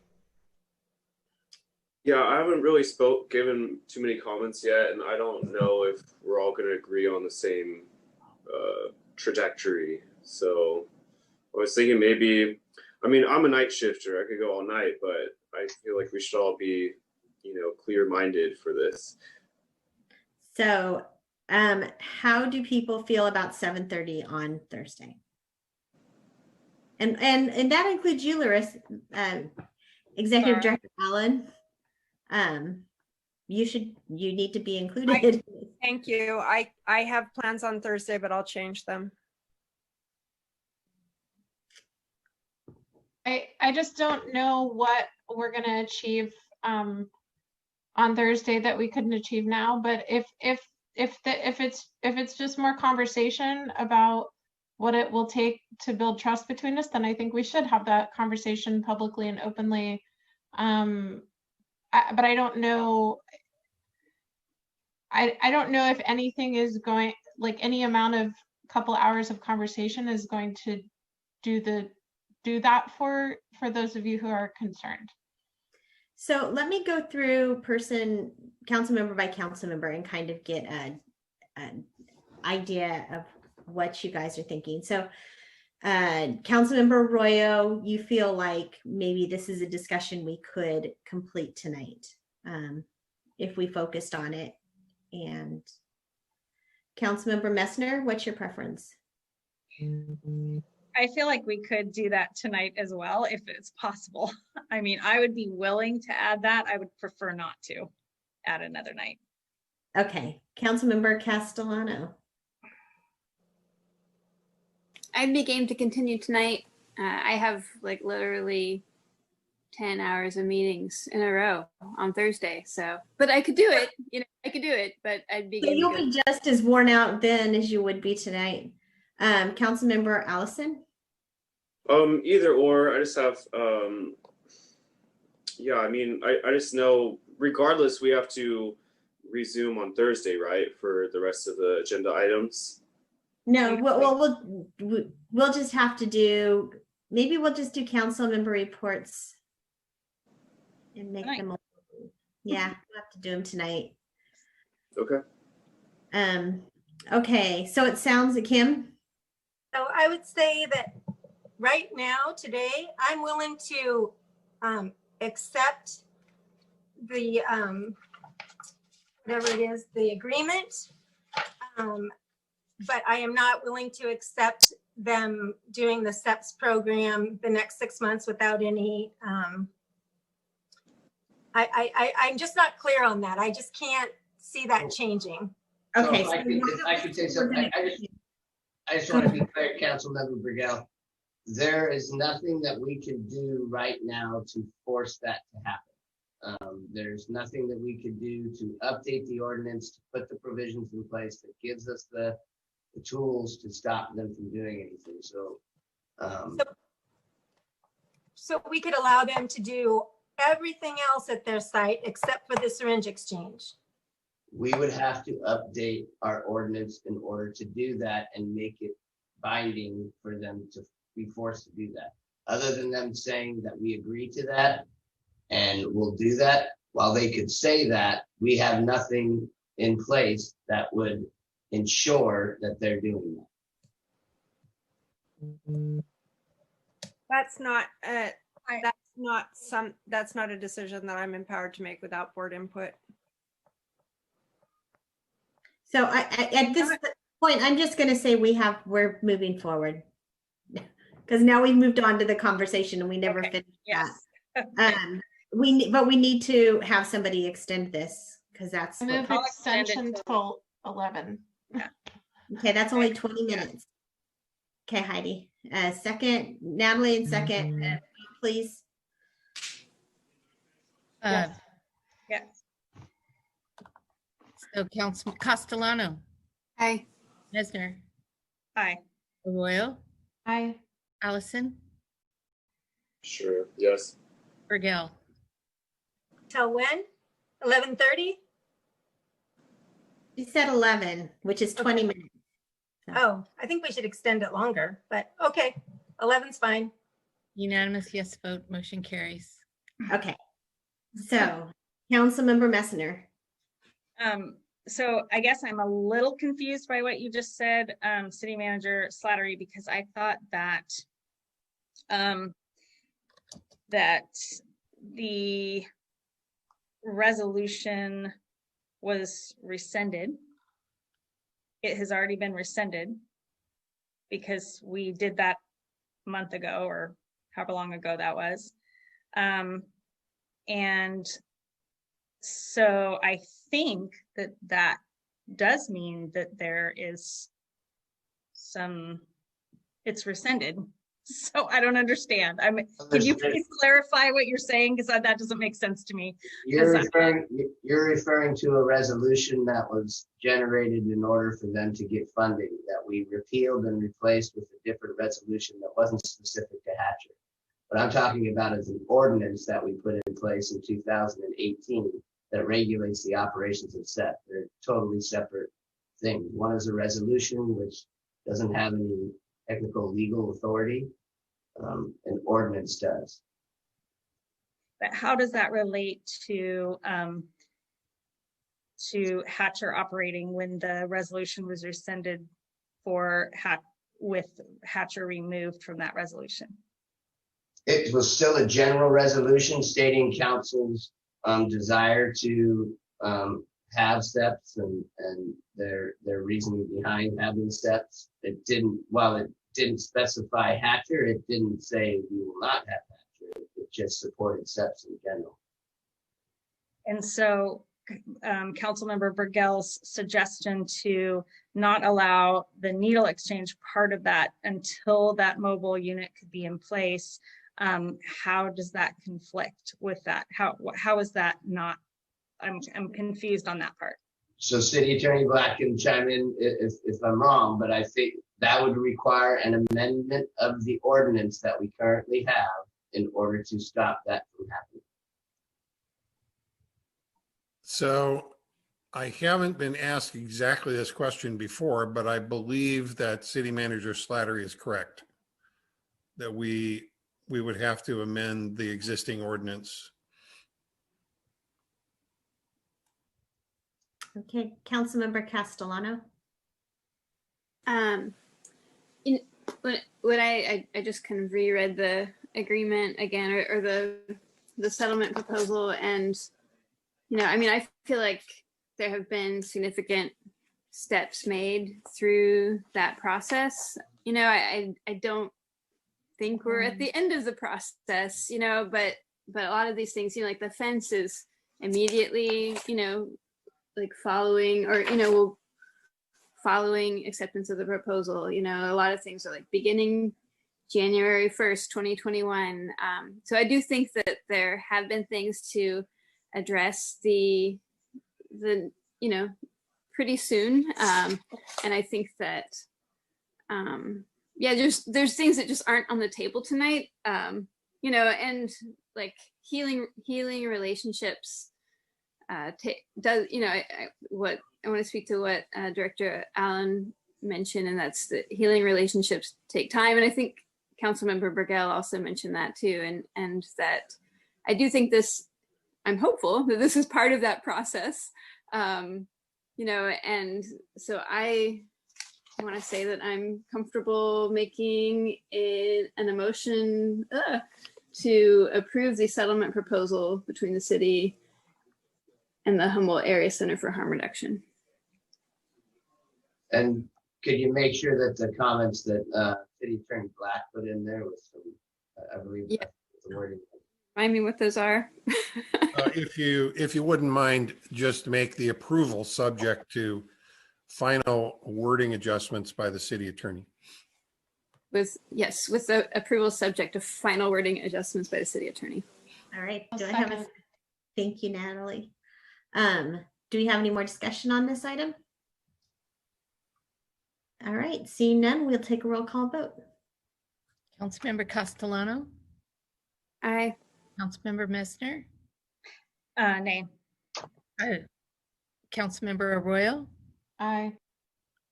Yeah, I haven't really given too many comments yet, and I don't know if we're all going to agree on the same trajectory. So I was thinking maybe, I'm a night shifter. I could go all night, but I feel like we should all be, clear-minded for this. So how do people feel about 7:30 on Thursday? And that includes you, Larissa, Executive Director Allen. You need to be included. Thank you. I have plans on Thursday, but I'll change them. I just don't know what we're going to achieve on Thursday that we couldn't achieve now. But if it's just more conversation about what it will take to build trust between us, then I think we should have that conversation publicly and openly. But I don't know. I don't know if anything is going, like any amount of couple hours of conversation is going to do that for those of you who are concerned. So let me go through council member by council member and kind of get an idea of what you guys are thinking. So Councilmember Arroyo, you feel like maybe this is a discussion we could complete tonight if we focused on it. And Councilmember Messner, what's your preference? I feel like we could do that tonight as well, if it's possible. I mean, I would be willing to add that. I would prefer not to add another night. Okay, Councilmember Castellano. I'd be game to continue tonight. I have like literally 10 hours of meetings in a row on Thursday. So, but I could do it, I could do it, but I'd be So game you'll to be just as worn out then as you would be tonight. Councilmember Allison? Either or. I just have yeah, I mean, I just know regardless we have to resume on Thursday, right, for the rest of the agenda items. No, we'll just have to do, maybe we'll just do council member reports and make them, yeah, we'll have to do them tonight. Okay. Okay, so it sounds like Kim. So I would say that right now, today, I'm willing to accept the, whatever it is, the agreement. But I am not willing to accept them doing the SEPS program the next 6 months without any, I'm just not clear on that. I just can't see that changing. Okay. So I could say something. I just want to be clear, Councilmember Brigel. There is nothing that we can do right now to force that to happen. There's nothing that we could do to update the ordinance, to put the provisions in place that gives us the tools to stop them from doing anything. So we could allow them to do everything else at their site except for the syringe exchange. We would have to update our ordinance in order to do that and make it binding for them to be forced to do that. Other than them saying that we agree to that and we'll do that, while they could say that, we have nothing in place that would ensure that they're doing that. That's not a decision that I'm empowered to make without board input. So at this point, I'm just going to say we're moving forward because now we've moved on to the conversation and we never finished that. We need to have somebody extend this because that's move extension till 11. Yeah. Okay, that's only 20 minutes. Okay, Heidi. Second, Natalie, and second, please. Yes. Yes. So Councilman Castellano. Aye. Messner. Aye. Arroyo. Aye. Allison. Sure. Yes. Brigel. Till when? 11:30? You said 11, which is 20 minutes. Oh, I think we should extend it longer, but okay, 11's fine. Unanimous yes vote, motion carries. Okay. So, Councilmember Messner. So I guess I'm a little confused by what you just said, City Manager Slattery, because I thought that that the resolution was rescinded. It has already been rescinded because we did that a month ago or however long ago that was. And so I think that does mean that there is it's rescinded. So I don't understand. Can you please clarify what you're saying? Because that doesn't make sense to me. You're referring to a resolution that was generated in order for them to get funding that we repealed and replaced with a different resolution that wasn't specific to HACHR. What I'm talking about is an ordinance that we put in place in 2018 that regulates the operations of SEP. They're totally separate things. One is a resolution, which doesn't have any technical legal authority. An ordinance does. But how does that relate to HACHR operating when the resolution was rescinded with HACHR removed from that resolution? It was still a general resolution stating council's desire to have steps and their reasoning behind having steps. It didn't, while it didn't specify HACHR, it didn't say we will not have HACHR. It just supported steps in general. And so Councilmember Burgell's suggestion to not allow the needle exchange part of that until that mobile unit could be in place, how does that conflict with that? How is that not? I'm confused on that part. So City Attorney Black can chime in if I'm wrong, but I think that would require an amendment of the ordinance that we currently have in order to stop that from happening. So I haven't been asked exactly this question before, but I believe that City Manager Slattery is correct. That we would have to amend the existing ordinance. Okay, Councilmember Castellano. When I just kind of reread the agreement again, or the settlement proposal, and I mean, I feel like there have been significant steps made through that process. I don't think we're at the end of the process, but a lot of these things, like the fence is immediately, like following, or following acceptance of the proposal. A lot of things are like beginning January 1st, 2021. So I do think that there have been things to address the pretty soon. And I think that, there's things that just aren't on the table tonight, and like healing relationships does, I want to speak to what Director Allen mentioned, and that's that healing relationships take time. And I think Councilmember Burgell also mentioned that too. And that I do think I'm hopeful that this is part of that process. And so I want to say that I'm comfortable making an motion to approve the settlement proposal between the city and the Humboldt Area Center for Harm Reduction. And could you make sure that the comments that City Attorney Black put in there with some, I believe, the wording. Remind me what those are. If you wouldn't mind, just make the approval subject to final wording adjustments by the city attorney. With the approval subject to final wording adjustments by the city attorney. All right. Thank you, Natalie. Do we have any more discussion on this item? All right, seeing none, we'll take a roll call vote. Councilmember Castellano. Aye. Councilmember Messner. Nay. Councilmember Arroyo. Aye.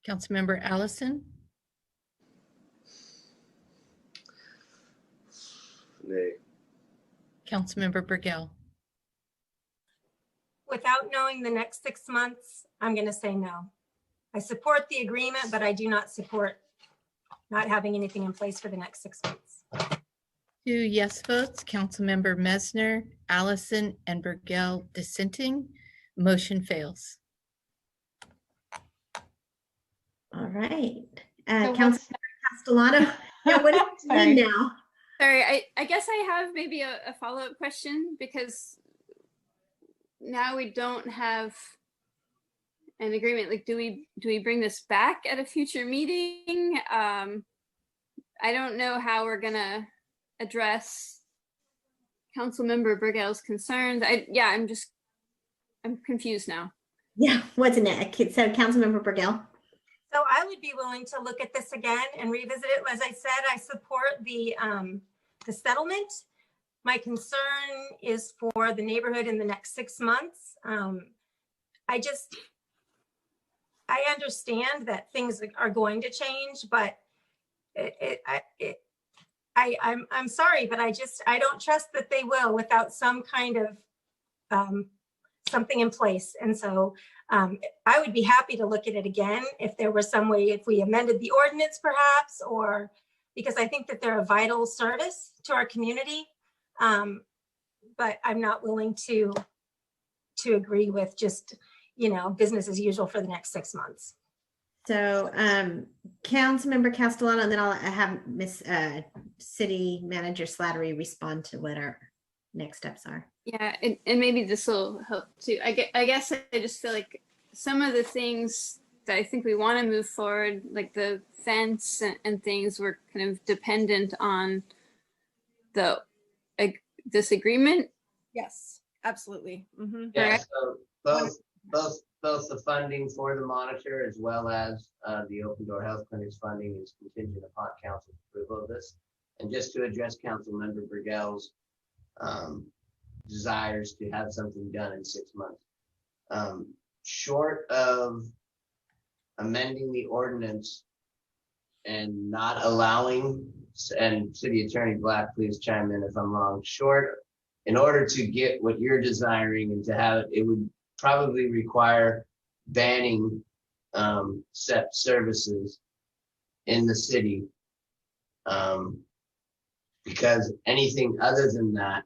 Councilmember Allison. Nay. Councilmember Burgell. Without knowing the next 6 months, I'm going to say no. I support the agreement, but I do not support not having anything in place for the next 6 months. 2 yes votes, Councilmember Messner, Allison, and Burgell dissenting. Motion fails. All right. So Councilmember Castellano. Yeah, what do you mean now? Sorry, I guess I have maybe a follow-up question, because now we don't have an agreement. Like, do we bring this back at a future meeting? I don't know how we're gonna address Councilmember Burgell's concerns. I'm confused now. Yeah, wasn't it? So Councilmember Burgell. So I would be willing to look at this again and revisit it. As I said, I support the settlement. My concern is for the neighborhood in the next 6 months. I understand that things are going to change, but I'm sorry, but I don't trust that they will without some kind of something in place. And so I would be happy to look at it again if there was some way, if we amended the ordinance perhaps, or because I think that they're a vital service to our community. But I'm not willing to agree with just, business as usual for the next 6 months. So Councilmember Castellano, and then I'll have Miss City Manager Slattery respond to what our next steps are. Yeah, and maybe this will help too. I guess I just feel like some of the things that I think we want to move forward, like the fence and things, were kind of dependent on this agreement. Yes, absolutely. Mm-hmm. Yeah, so both the funding for the monitor as well as the Open Door Health Clinic's funding is contingent upon council approval of this. And just to address Councilmember Burgell's desires to have something done in 6 months, short of amending the ordinance and not allowing, and City Attorney Black, please chime in if I'm wrong, in order to get what you're desiring and to have it would probably require banning SEP services in the city, because anything other than that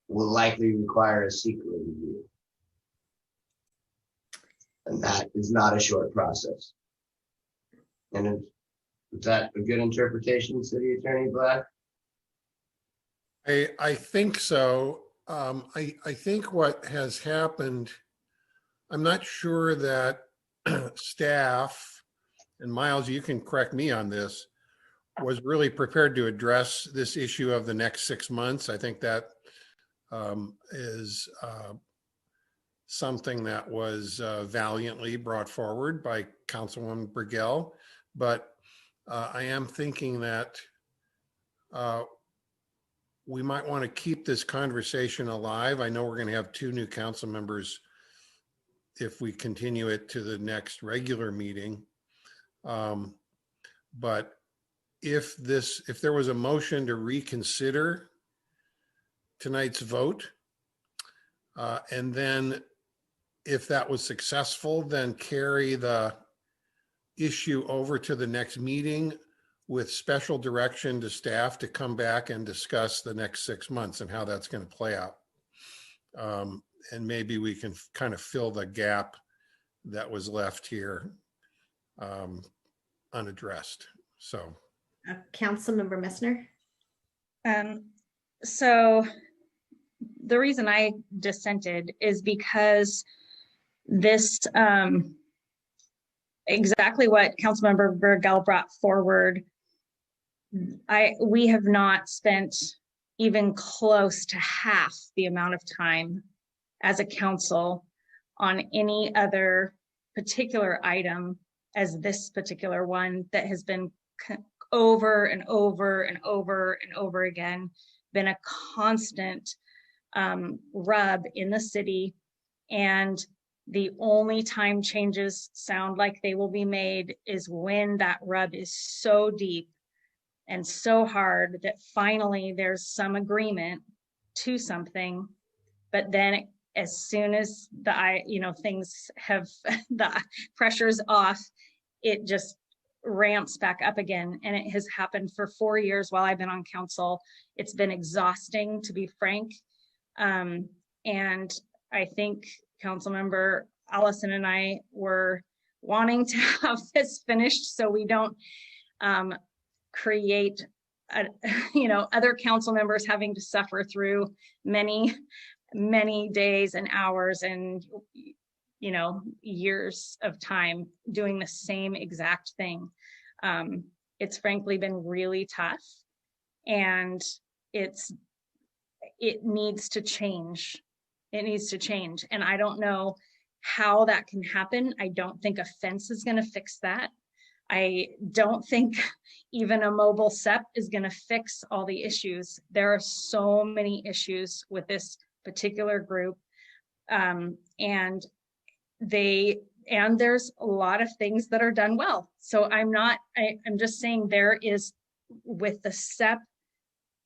will likely require a secret review. And that is not a short process. And is that a good interpretation, City Attorney Black? I think so. I think what has happened, I'm not sure that staff, and Miles, you can correct me on this, was really prepared to address this issue of the next 6 months. I think that is something that was valiantly brought forward by Councilwoman Burgell. But I am thinking that we might want to keep this conversation alive. I know we're going to have 2 new council members if we continue it to the next regular meeting. But if there was a motion to reconsider tonight's vote, and then if that was successful, then carry the issue over to the next meeting with special direction to staff to come back and discuss the next 6 months and how that's going to play out. And maybe we can kind of fill the gap that was left here unaddressed. So, Councilmember Messner. So the reason I dissented is because this, exactly what Councilmember Burgell brought forward, we have not spent even close to half the amount of time as a council on any other particular item as this particular one that has been over and over and over and over again, been a constant rub in the city. And the only time changes sound like they will be made is when that rub is so deep and so hard that finally there's some agreement to something. But then as soon as things have, the pressure's off, it just ramps back up again. And it has happened for 4 years while I've been on council. It's been exhausting, to be frank. And I think Councilmember Allison and I were wanting to have this finished so we don't create other council members having to suffer through many days and hours and years of time doing the same exact thing. It's frankly been really tough, and it needs to change. It needs to change. And I don't know how that can happen. I don't think a fence is going to fix that. I don't think even a mobile SEP is going to fix all the issues. There are so many issues with this particular group. And they And there's a lot of things that are done well. So I'm just saying there is, with the SEP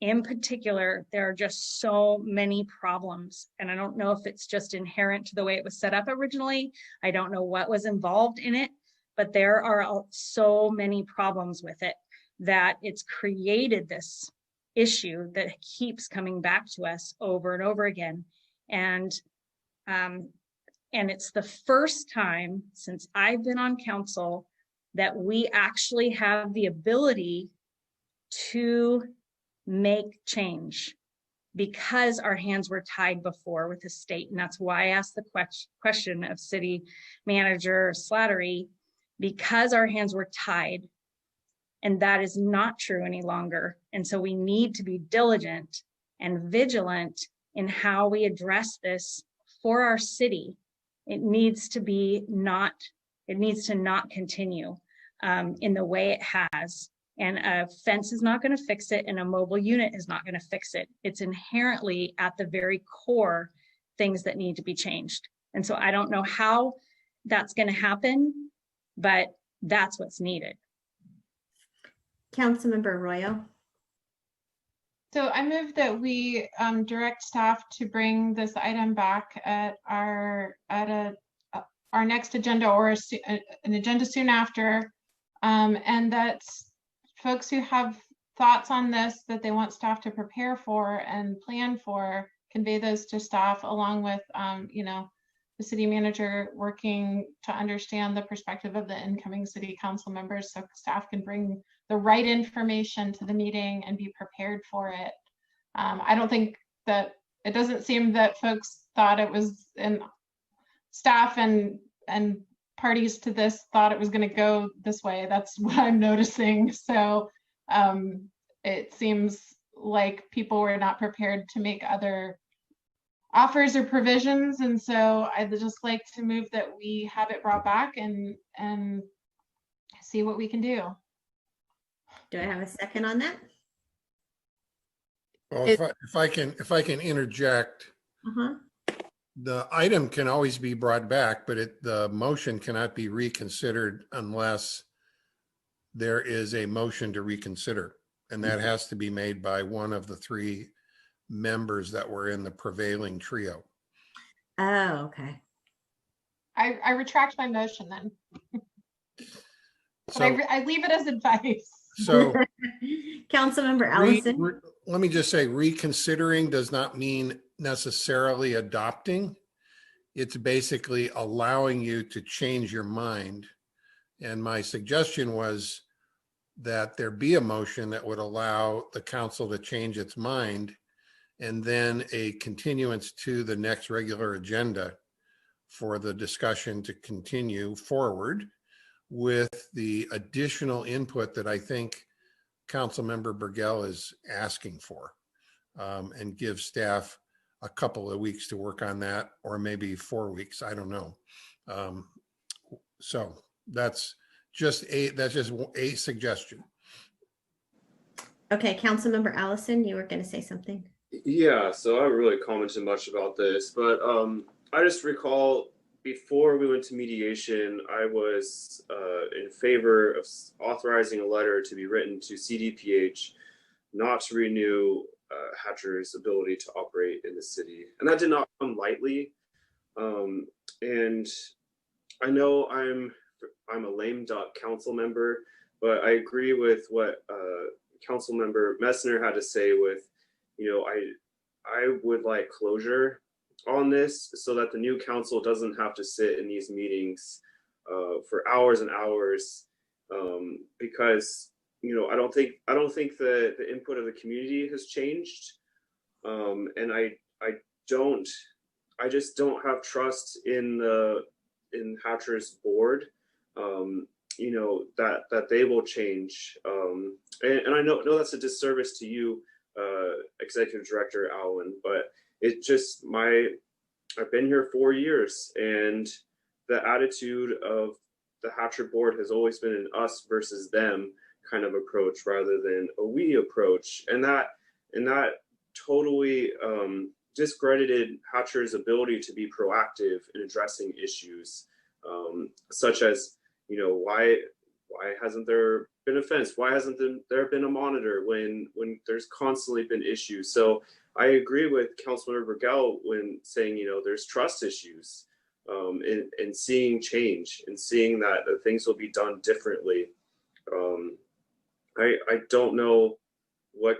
in particular, there are just so many problems. And I don't know if it's just inherent to the way it was set up originally. I don't know what was involved in it, but there are so many problems with it that it's created this issue that keeps coming back to us over and over again. And it's the first time since I've been on council that we actually have the ability to make change, because our hands were tied before with the state. And that's why I asked the question of City Manager Slattery, because our hands were tied, and that is not true any longer. And so we need to be diligent and vigilant in how we address this for our city. It needs to not continue in the way it has. And a fence is not going to fix it, and a mobile unit is not going to fix it. It's inherently at the very core things that need to be changed. And so I don't know how that's going to happen, but that's what's needed. Councilmember Arroyo. So I move that we direct staff to bring this item back at our next agenda, or an agenda soon after, and that folks who have thoughts on this that they want staff to prepare for and plan for, convey those to staff, along with the city manager working to understand the perspective of the incoming city council members, so staff can bring the right information to the meeting and be prepared for it. I don't think that, it doesn't seem that folks thought it was, and staff and parties to this thought it was going to go this way. That's what I'm noticing. So it seems like people were not prepared to make other offers or provisions. And so I'd just like to move that we have it brought back and see what we can do. Do I have a second on that? Well, if I can interject, the item can always be brought back, but the motion cannot be reconsidered unless there is a motion to reconsider. And that has to be made by one of the three members that were in the prevailing trio. Oh, okay. I retract my motion then. So I leave it as advice. So Councilmember Allison. Let me just say, reconsidering does not mean necessarily adopting. It's basically allowing you to change your mind. And my suggestion was that there be a motion that would allow the council to change its mind, and then a continuance to the next regular agenda for the discussion to continue forward with the additional input that I think Councilmember Burgell is asking for, and give staff a couple of weeks to work on that, or maybe 4 weeks. I don't know. So that's just a suggestion. Okay, Councilmember Allison, you were going to say something. Yeah, so I haven't really commented much about this, but I just recall before we went to mediation, I was in favor of authorizing a letter to be written to CDPH not to renew HACHR's ability to operate in the city. And that did not come lightly. And I know I'm a lame duck council member, but I agree with what Council Member Messner had to say with, I would like closure on this so that the new council doesn't have to sit in these meetings for hours and hours, because I don't think the input of the community has changed, and I just don't have trust in HACHR's board, that they will change, and I know that's a disservice to you, Executive Director Alwyn, but it just I've been here 4 years, and the attitude of the HACHR board has always been an us versus them kind of approach rather than a we approach, and that totally discredited HACHR's ability to be proactive in addressing issues. such as, why hasn't there been a fence? Why hasn't there been a monitor when there's constantly been issues? So I agree with Councilmember Burgell when saying, there's trust issues, and seeing change and seeing that things will be done differently. I don't know what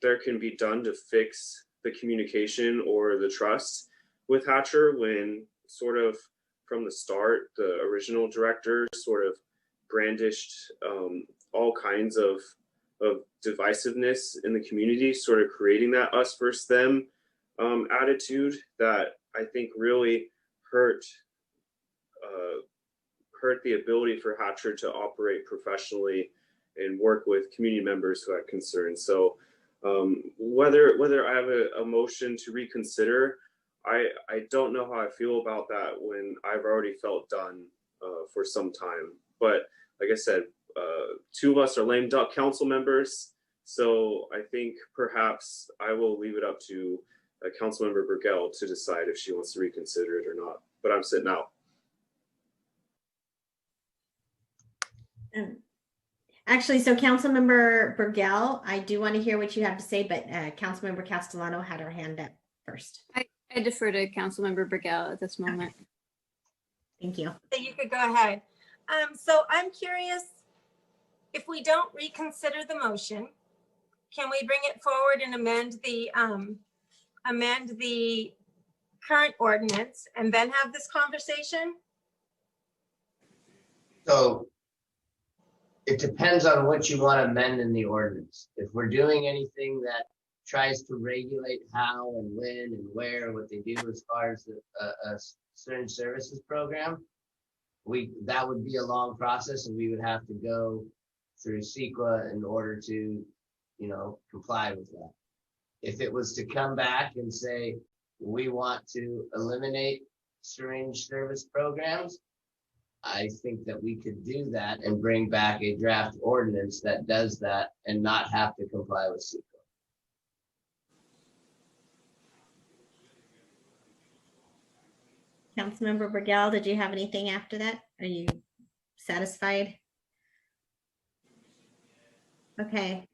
there can be done to fix the communication or the trust with HACHR when sort of from the start, the original director sort of brandished all kinds of divisiveness in the community, sort of creating that us versus them attitude that I think really hurt the ability for HACHR to operate professionally and work with community members who had concerns. So whether I have a motion to reconsider, I don't know how I feel about that when I've already felt done for some time. But like I said, two of us are lame duck council members. So I think perhaps I will leave it up to Councilmember Burgell to decide if she wants to reconsider it or not. But I'm sitting out. Actually, so Councilmember Burgell, I do want to hear what you have to say, but Councilmember Castellano had her hand up first. I defer to Councilmember Burgell at this moment. Thank you. So you could go ahead. So I'm curious, if we don't reconsider the motion, can we bring it forward and amend the current ordinance and then have this conversation? So it depends on what you want to amend in the ordinance. If we're doing anything that tries to regulate how and when and where, what they do as far as a certain services program, that would be a long process, and we would have to go through CEQA in order to, comply with that. If it was to come back and say, we want to eliminate syringe service programs, I think that we could do that and bring back a draft ordinance that does that and not have to comply with CEQA. Councilmember Burgell, did you have anything after that? Are you satisfied? Okay.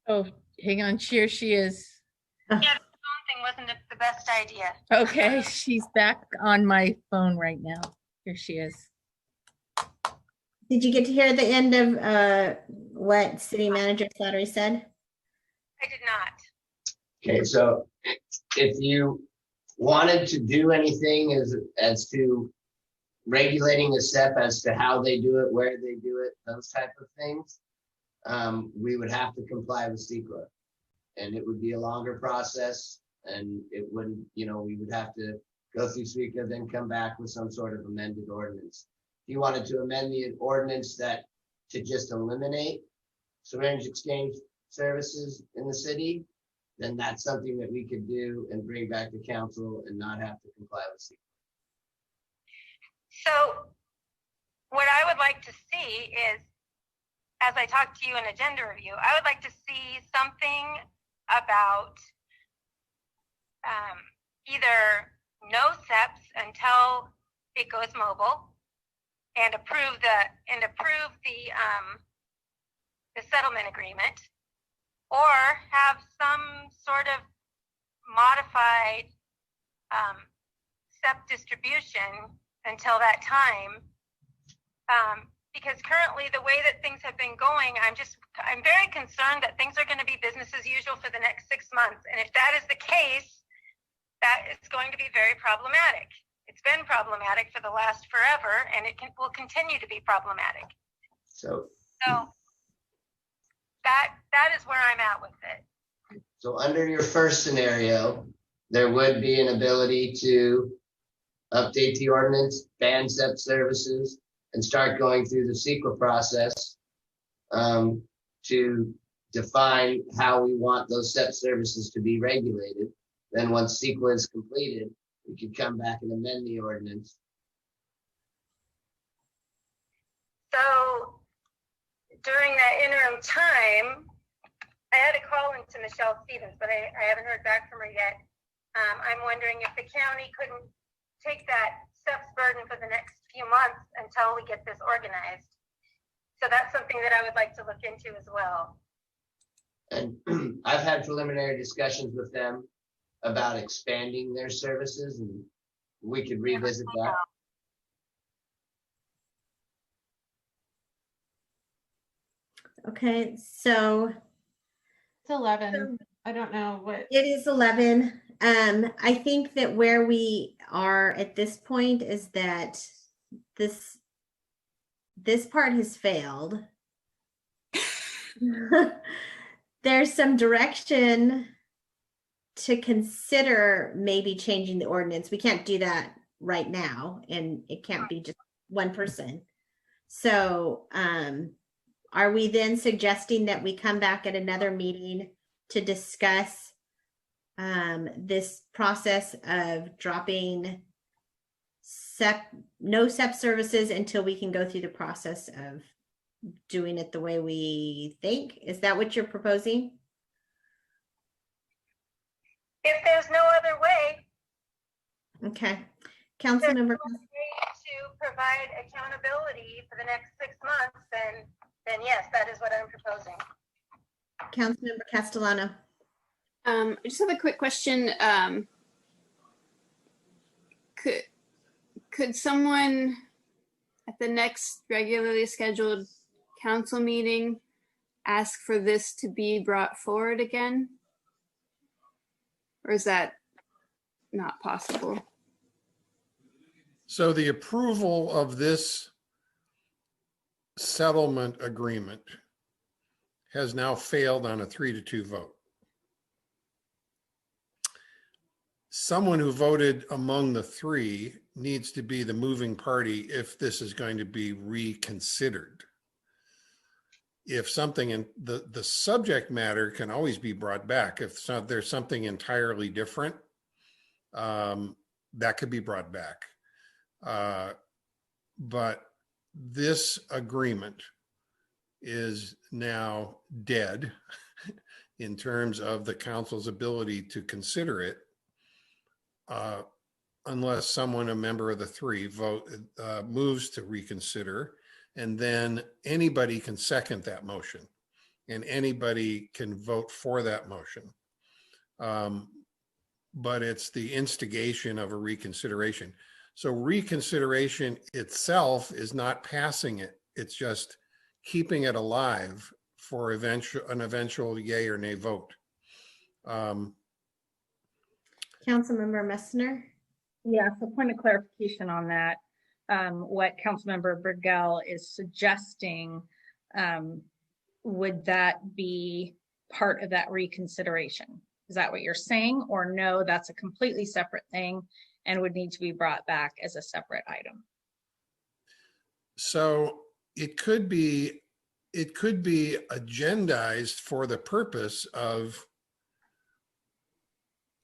Oh, hang on. Here she is. Yeah, the phone thing wasn't the best idea. Okay, she's back on my phone right now. Here she is. Did you get to hear the end of what City Manager Slattery said? I did not. Okay, so if you wanted to do anything as to regulating a step as to how they do it, where they do it, those type of things, we would have to comply with CEQA, and it would be a longer process, and it wouldn't, we would have to go through CEQA, then come back with some sort of amended ordinance. If you wanted to amend the ordinance to just eliminate syringe exchange services in the city, then that's something that we could do and bring back to council and not have to comply with CEQA. So what I would like to see is, as I talked to you in agenda review, I would like to see something about either no SEPs until it goes mobile, and approve the settlement agreement, or have some sort of modified SEP distribution until that time. Because currently the way that things have been going, I'm very concerned that things are going to be business as usual for the next 6 months. And if that is the case, that is going to be very problematic. It's been problematic for the last forever, and will continue to be problematic. So that is where I'm at with it. So under your first scenario, there would be an ability to update the ordinance, ban SEP services, and start going through the CEQA process to define how we want those SEP services to be regulated. Then once CEQA is completed, we could come back and amend the ordinance. So during that interim time, I had a call into Michelle Stevens, but I haven't heard back from her yet. I'm wondering if the county couldn't take that SEP's burden for the next few months until we get this organized. So that's something that I would like to look into as well. And I've had preliminary discussions with them about expanding their services, and we could revisit that. Okay, so It's 11. I don't know what. it is 11. I think that where we are at this point is that this part has failed. There's some direction to consider maybe changing the ordinance. We can't do that right now, and it can't be just one person. So, are we then suggesting that we come back at another meeting to discuss this process of dropping no SEP services until we can go through the process of doing it the way we think? Is that what you're proposing? If there's no other way. Okay. Councilmember. To provide accountability for the next 6 months, then yes, that is what I'm proposing. Councilmember Castellano. I just have a quick question. Could someone at the next regularly scheduled council meeting ask for this to be brought forward again? Or is that not possible? So the approval of this settlement agreement has now failed on a 3-2 vote. Someone who voted among the three needs to be the moving party if this is going to be reconsidered. If something in the subject matter can always be brought back. If there's something entirely different, that could be brought back. But this agreement is now dead in terms of the council's ability to consider it, unless someone, a member of the three, moves to reconsider, and then anybody can second that motion, and anybody can vote for that motion. But it's the instigation of a reconsideration. So reconsideration itself is not passing it. It's just keeping it alive for an eventual yay or nay vote. Councilmember Messner. Yeah, so point of clarification on that. What Councilmember Burgell is suggesting, would that be part of that reconsideration? Is that what you're saying? Or no, that's a completely separate thing and would need to be brought back as a separate item? So it could be agendized for the purpose of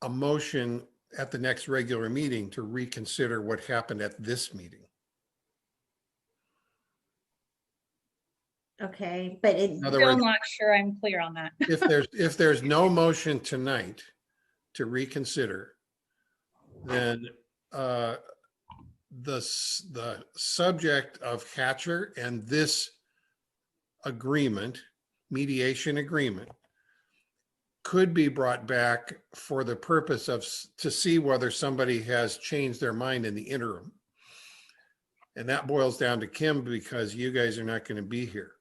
a motion at the next regular meeting to reconsider what happened at this meeting. Okay, but I'm still not sure I'm clear on that. if there's no motion tonight to reconsider, then the subject of HACHR and this agreement, mediation agreement, could be brought back for the purpose of to see whether somebody has changed their mind in the interim. And that boils down to Kim, because you guys are not going to be here.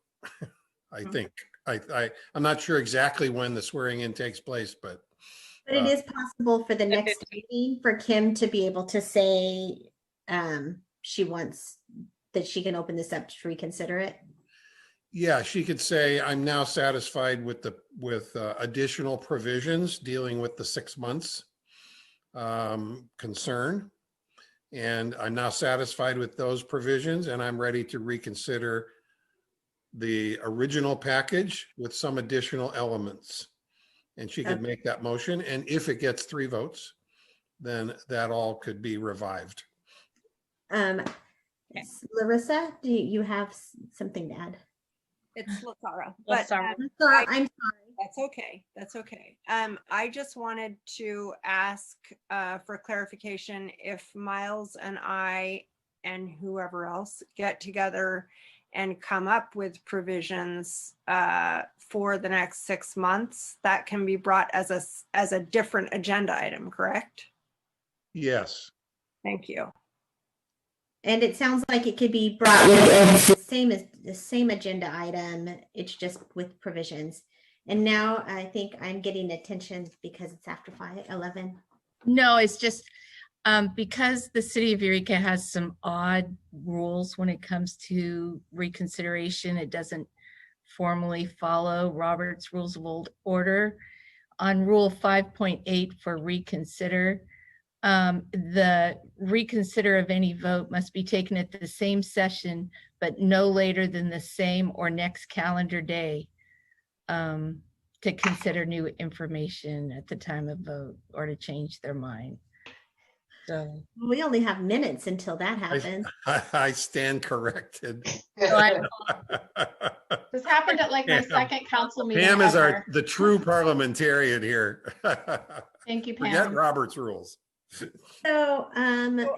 I think. I'm not sure exactly when the swearing in takes place, but it is possible for the next meeting for Kim to be able to say she wants that she can open this up to reconsider it. Yeah, she could say, I'm now satisfied with additional provisions dealing with the 6 months concern. And I'm now satisfied with those provisions, and I'm ready to reconsider the original package with some additional elements. And she could make that motion. And if it gets 3 votes, then that all could be revived. Larissa, do you have something to add? It's Latara, but I'm sorry. That's okay. That's okay. I just wanted to ask for clarification if Miles and I and whoever else get together and come up with provisions for the next 6 months, that can be brought as a different agenda item, correct? Yes. Thank you. And it sounds like it could be brought with the same agenda item. It's just with provisions. And now I think I'm getting attention because it's after 5:11. No, it's just because the city of Eureka has some odd rules when it comes to reconsideration. It doesn't formally follow Robert's Rules of Order. On Rule 5.8 for reconsider, the reconsider of any vote must be taken at the same session, but no later than the same or next calendar day to consider new information at the time of vote or to change their mind. So we only have minutes until that happens. I stand corrected. This happened at like my second council meeting. Pam is ever. the true parliamentarian here. Thank you, Pam. Forget Robert's rules. So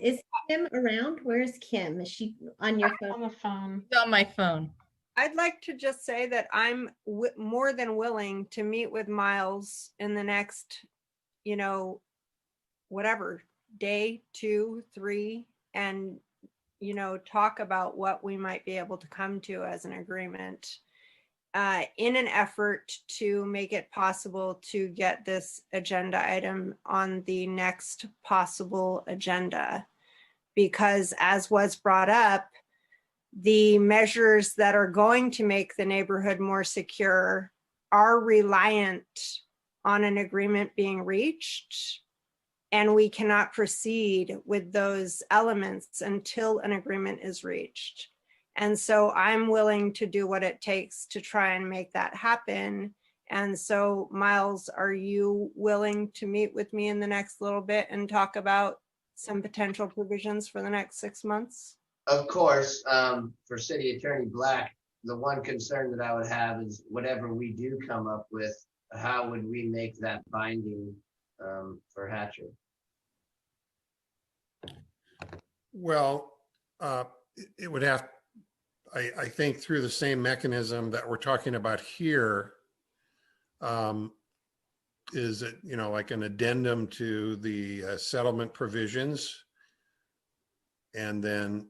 is Kim around? Where's Kim? Is she on your phone? On the phone. It's on my phone. I'd like to just say that I'm more than willing to meet with Miles in the next, whatever, day, 2, 3, and, talk about what we might be able to come to as an agreement in an effort to make it possible to get this agenda item on the next possible agenda. Because as was brought up, the measures that are going to make the neighborhood more secure are reliant on an agreement being reached, and we cannot proceed with those elements until an agreement is reached. And so I'm willing to do what it takes to try and make that happen. And so, Miles, are you willing to meet with me in the next little bit and talk about some potential provisions for the next 6 months? Of course, for City Attorney Black, the one concern that I would have is whatever we do come up with, how would we make that binding for HACHR? Well, it would have, I think, through the same mechanism that we're talking about here, is it, like an addendum to the settlement provisions. And then,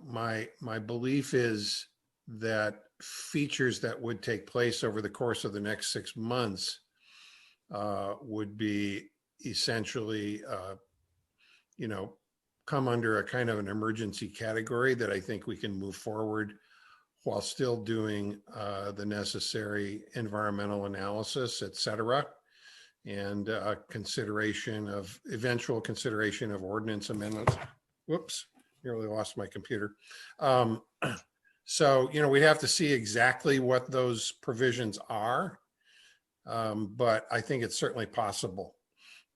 my belief is that features that would take place over the course of the next 6 months would be essentially, come under a kind of an emergency category that I think we can move forward while still doing the necessary environmental analysis, et cetera, and eventual consideration of ordinance amendments. Whoops, nearly lost my computer. So, we have to see exactly what those provisions are, but I think it's certainly possible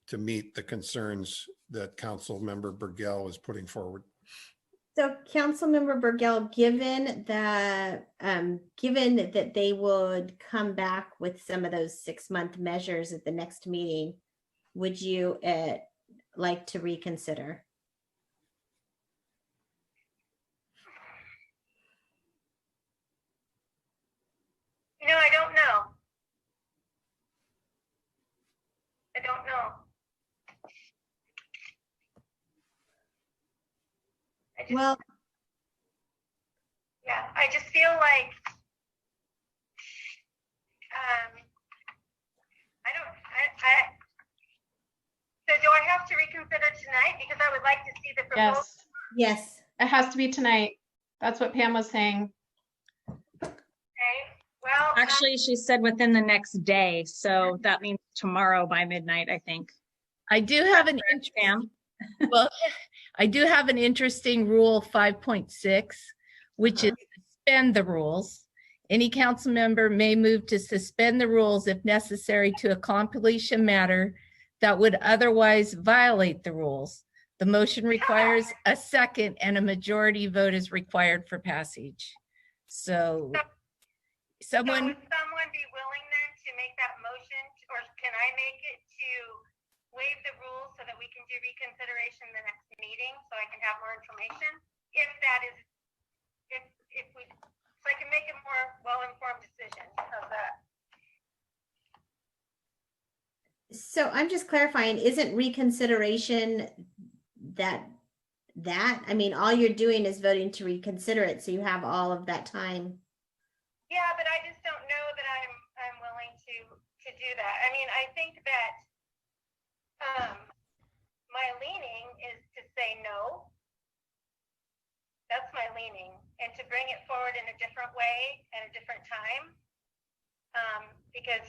to meet the concerns that Council Member Burgell is putting forward. So, Councilmember Burgell, given that they would come back with some of those 6-month measures at the next meeting, would you like to reconsider? I don't know. I don't know. Well, yeah, I just feel like so do I have to reconsider tonight because I would like to see the proposal? Yes. It has to be tonight. That's what Pam was saying. Okay. Well, Actually, she said within the next day, so that means tomorrow by midnight, I think. I do have an well, I do have an interesting rule 5.6, which is suspend the rules. Any council member may move to suspend the rules if necessary to accomplish a matter that would otherwise violate the rules. The motion requires a second and a majority vote is required for passage. So would someone someone be willing then to make that motion, or can I make it to waive the rules so that we can do reconsideration the next meeting, so I can have more information. If that is, if we, so I can make a more well-informed decision. How's that? So I'm just clarifying, isn't reconsideration I mean, all you're doing is voting to reconsider it, so you have all of that time. Yeah, but I just don't know that I'm willing to do that. I mean, I think that my leaning is to say no. That's my leaning, and to bring it forward in a different way at a different time, because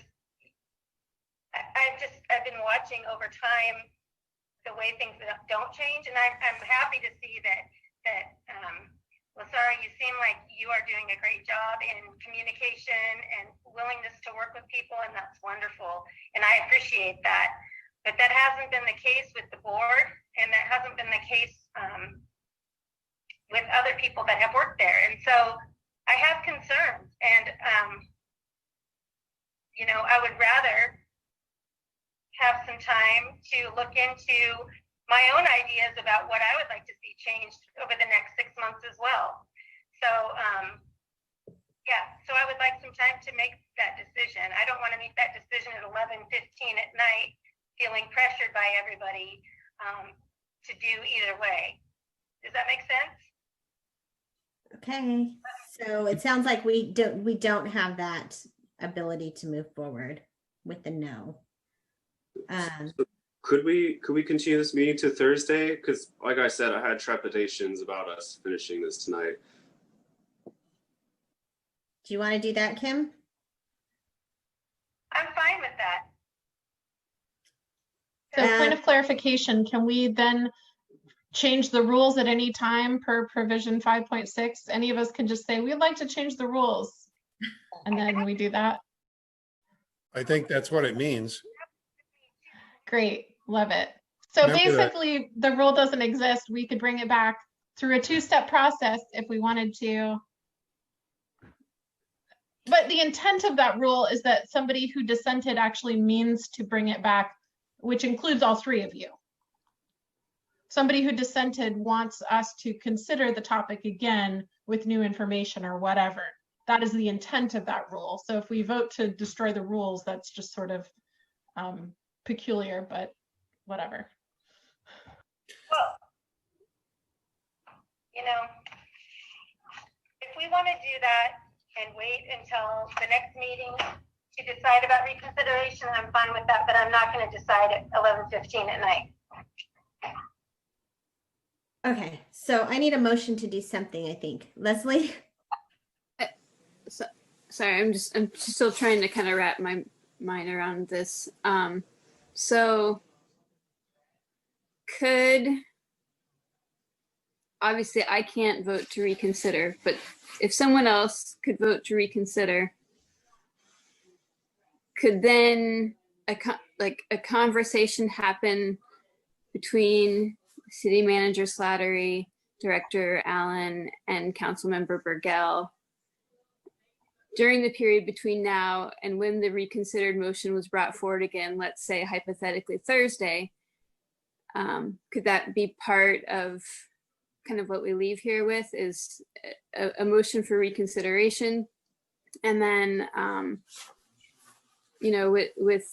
I've been watching over time the way things don't change, and I'm happy to see that Lasara, you seem like you are doing a great job in communication and willingness to work with people, and that's wonderful, and I appreciate that. But that hasn't been the case with the board, and that hasn't been the case with other people that have worked there. And so I have concerns, and I would rather have some time to look into my own ideas about what I would like to see changed over the next 6 months as well. So so I would like some time to make that decision. I don't want to make that decision at 11:15 at night, feeling pressured by everybody to do either way. Does that make sense? Okay, so it sounds like we don't have that ability to move forward with the no. So could we continue this meeting to Thursday? Because like I said, I had trepidations about us finishing this tonight. Do you want to do that, Kim? I'm fine with that. So point of clarification, can we then change the rules at any time per provision 5.6? Any of us can just say, we'd like to change the rules. And then we do that. I think that's what it means. Great, love it. So Remember that- basically, the rule doesn't exist. We could bring it back through a 2-step process if we wanted to. But the intent of that rule is that somebody who dissented actually means to bring it back, which includes all 3 of you. Somebody who dissented wants us to consider the topic again with new information or whatever. That is the intent of that rule. So if we vote to destroy the rules, that's just sort of peculiar, but whatever. Well, if we want to do that and wait until the next meeting to decide about reconsideration, I'm fine with that, but I'm not going to decide at 11:15 at night. Okay, so I need a motion to do something, I think. Leslie? Sorry, I'm still trying to kind of wrap my mind around this. So obviously I can't vote to reconsider, but if someone else could vote to reconsider, could then a conversation happen between City Manager Slattery, Director Allen, and Councilmember Burgell during the period between now and when the reconsidered motion was brought forward again, let's say hypothetically Thursday? Could that be part of kind of what we leave here with, is a motion for reconsideration, and then with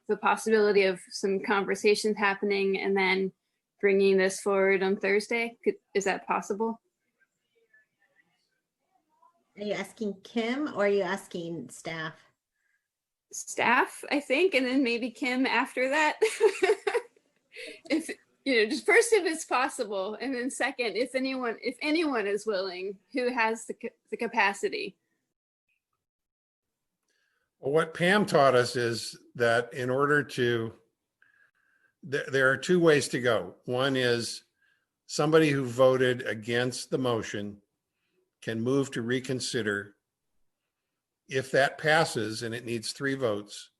the possibility of some conversations happening and then bringing this forward on Thursday? Is that possible? Are you asking Kim or are you asking staff? Staff, I think, and then maybe Kim after that. If just first, if it's possible, and then second, if anyone is willing, who has the capacity. Well, what Pam taught us is that in order to, there are 2 ways to go. One is somebody who voted against the motion can move to reconsider. If that passes and it needs 3 votes,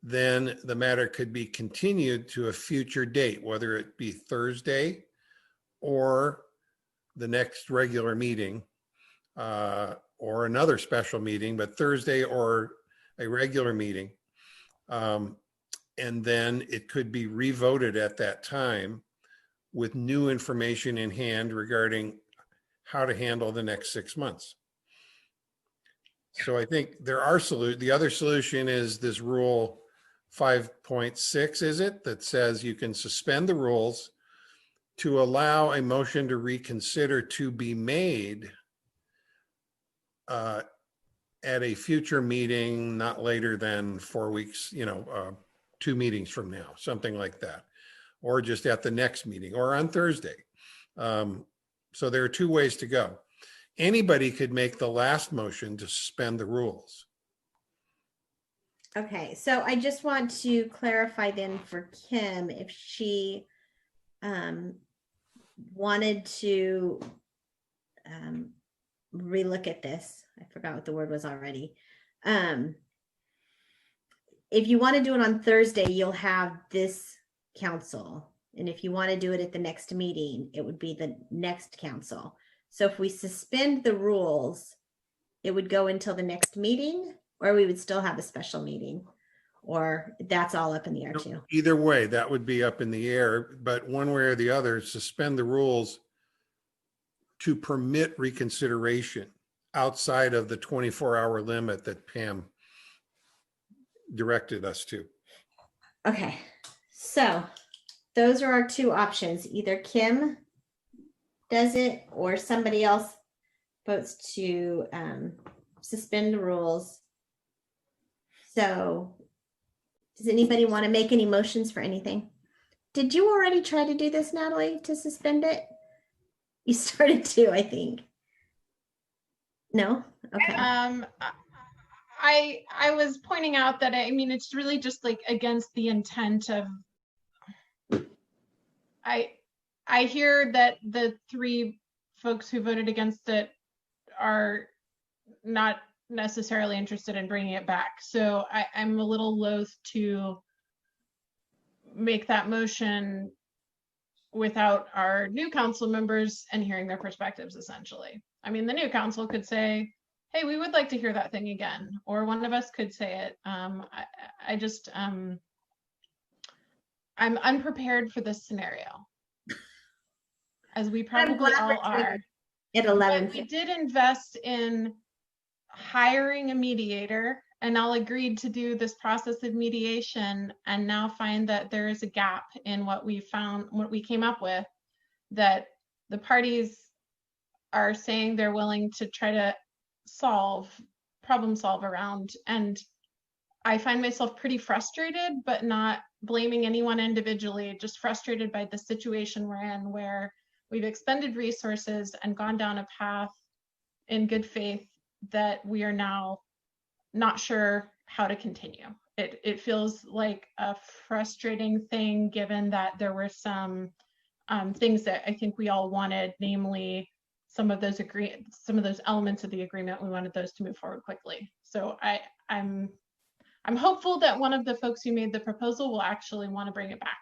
then the matter could be continued to a future date, whether it be Thursday or the next regular meeting, or another special meeting, but Thursday or a regular meeting. And then it could be revoted at that time with new information in hand regarding how to handle the next 6 months. So I think there are the other solution is this rule 5.6, is it, that says you can suspend the rules to allow a motion to reconsider to be made at a future meeting, not later than 4 weeks, 2 meetings from now, something like that, or just at the next meeting or on Thursday. So there are 2 ways to go. Anybody could make the last motion to suspend the rules. Okay, so I just want to clarify then for Kim, if she wanted to relook at this. I forgot what the word was already. If you want to do it on Thursday, you'll have this council. And if you want to do it at the next meeting, it would be the next council. So if we suspend the rules, it would go until the next meeting, or we would still have a special meeting, or that's all up in the air too. Either way, that would be up in the air, but one way or the other, suspend the rules to permit reconsideration outside of the 24-hour limit that Pam directed us to. Okay, so those are our 2 options. Either Kim does it or somebody else votes to suspend the rules. So does anybody want to make any motions for anything? Did you already try to do this, Natalie, to suspend it? You started to, I think. No? Okay. I was pointing out that, I mean, it's really just like against the intent of, I hear that the 3 folks who voted against it are not necessarily interested in bringing it back. So I'm a little loath to make that motion without our new council members and hearing their perspectives, essentially. I mean, the new council could say, hey, we would like to hear that thing again, or one of us could say it. I just, I'm unprepared for this scenario, as we probably all are. At 11. We did invest in hiring a mediator, and all agreed to do this process of mediation, and now find that there is a gap in what we found, what we came up with, that the parties are saying they're willing to try to problem solve around. And I find myself pretty frustrated, but not blaming anyone individually, just frustrated by the situation we're in, where we've expended resources and gone down a path in good faith that we are now not sure how to continue. It feels like a frustrating thing, given that there were some things that I think we all wanted, namely some of those elements of the agreement. We wanted those to move forward quickly. So I'm hopeful that one of the folks who made the proposal will actually want to bring it back,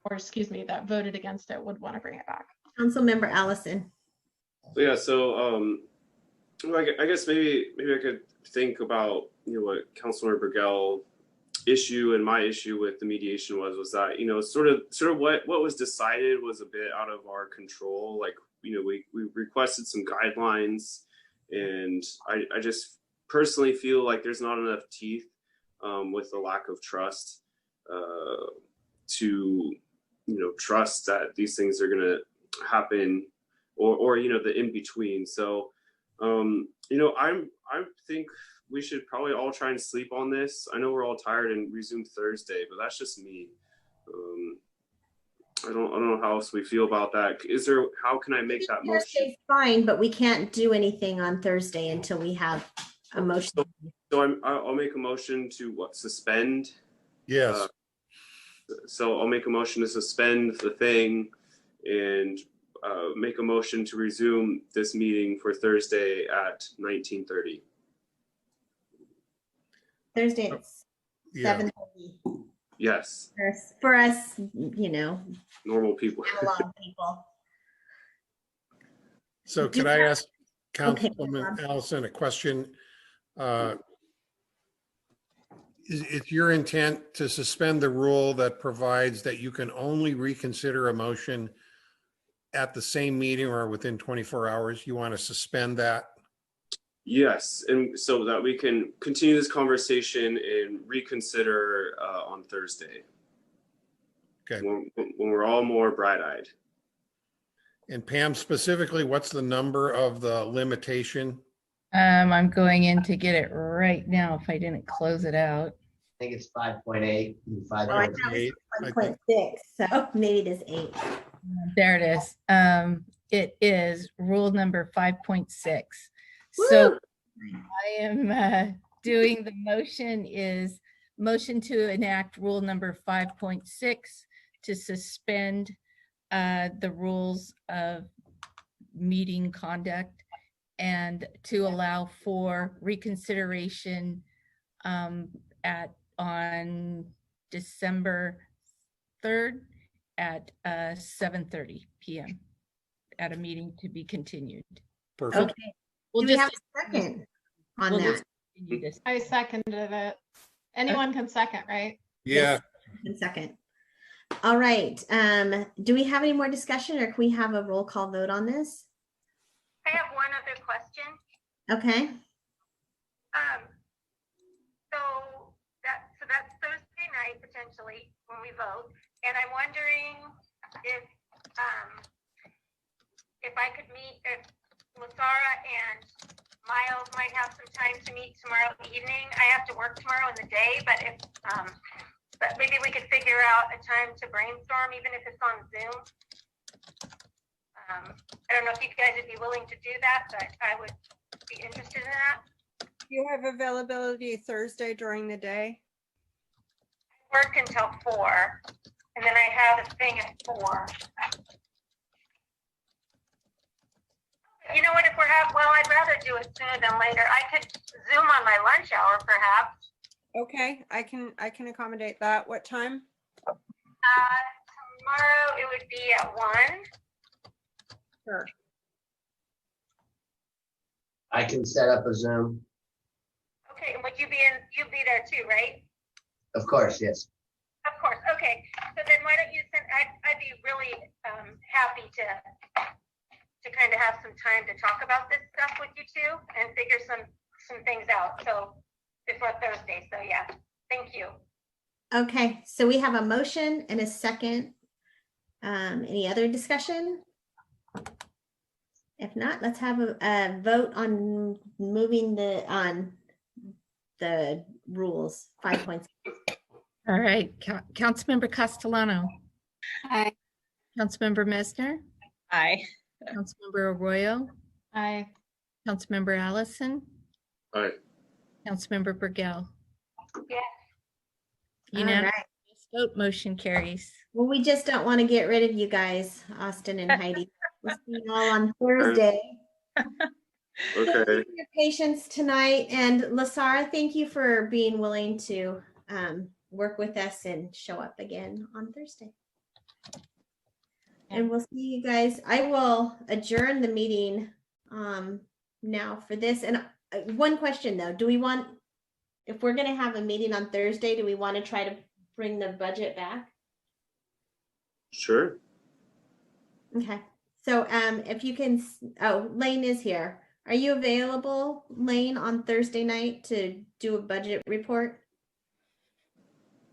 or excuse me, that voted against it would want to bring it back. Councilmember Allison. Yeah, so I guess maybe I could think about what Councilmember Burgell issue and my issue with the mediation was that sort of what was decided was a bit out of our control. Like we requested some guidelines, and I just personally feel like there's not enough teeth with the lack of trust to trust that these things are going to happen, or the in between. So I think we should probably all try and sleep on this. I know we're all tired and resume Thursday, but that's just me. I don't know how else we feel about that. How can I make that motion? Thursday's fine, but we can't do anything on Thursday until we have a motion. So I'll make a motion to suspend. Yes. So I'll make a motion to suspend the thing and make a motion to resume this meeting for Thursday at 19:30. Thursday at 7:30. Yes. For us, normal people. analog people. So could I ask Councilwoman Allison a question? it's your intent to suspend the rule that provides that you can only reconsider a motion at the same meeting or within 24 hours? You want to suspend that? Yes, and so that we can continue this conversation and reconsider on Thursday. Okay. When we're all more bright-eyed. And Pam, specifically, what's the number of the limitation? I'm going in to get it right now if I didn't close it out. I think it's 5.8 and Oh, I thought it was 1.6, so maybe it is 8. There it is. It is rule number 5.6. So I am doing the motion is motion to enact rule number 5.6 to suspend the rules of meeting conduct and to allow for reconsideration on December 3rd at 7:30 p.m. at a meeting to be continued. Perfect. Okay. We'll Do we just have a second on we'll that? just continue this. I seconded it. Anyone can second, right? Yeah. Second. All right. Do we have any more discussion, or can we have a roll call vote on this? I have one other question. Okay. So that's Thursday night potentially when we vote, and I'm wondering if I could meet, if Lasara and Miles might have some time to meet tomorrow evening. I have to work tomorrow in the day, but if but maybe we could figure out a time to brainstorm, even if it's on Zoom. I don't know if you guys would be willing to do that, but I would be interested in that. You have availability Thursday during the day? I work until 4, and then I have a thing at 4. You know what, if I'd rather do it sooner than later. I could Zoom on my lunch hour, perhaps. Okay, I can accommodate that. What time? Tomorrow it would be at 1. Sure. I can set up a Zoom. Okay, and would you be be there too, right? Of course, yes. Of course. Okay. So then why don't you send, I'd be really happy to kind of have some time to talk about this stuff with you two and figure some things out. So before Thursday. So yeah, thank you. Okay, so we have a motion and a second. Any other discussion? If not, let's have a vote on moving on the rules 5.6. All right, Councilmember Castellano. Aye. Councilmember Mesner. Aye. Councilmember Arroyo. Aye. Councilmember Allison. Aye. Councilmember Burgell. Yes. Unanimous right. vote, motion carries. Well, we just don't want to get rid of you guys, Austin and Heidi. We'll see you all on Thursday. Okay. Thank you for your patience tonight. And Lasara, thank you for being willing to work with us and show up again on Thursday. And we'll see you guys. I will adjourn the meeting now for this. And one question though, do we want, if we're going to have a meeting on Thursday, do we want to try to bring the budget back? Sure. Okay. So if you can, Lane is here. Are you available, Lane, on Thursday night to do a budget report?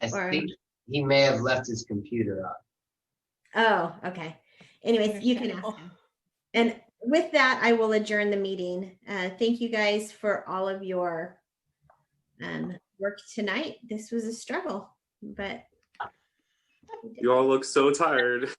I think he may have left his computer up. Oh, okay. Anyways, you can ask him. And with that, I will adjourn the meeting. Thank you guys for all of your work tonight. This was a struggle, but You all look so tired.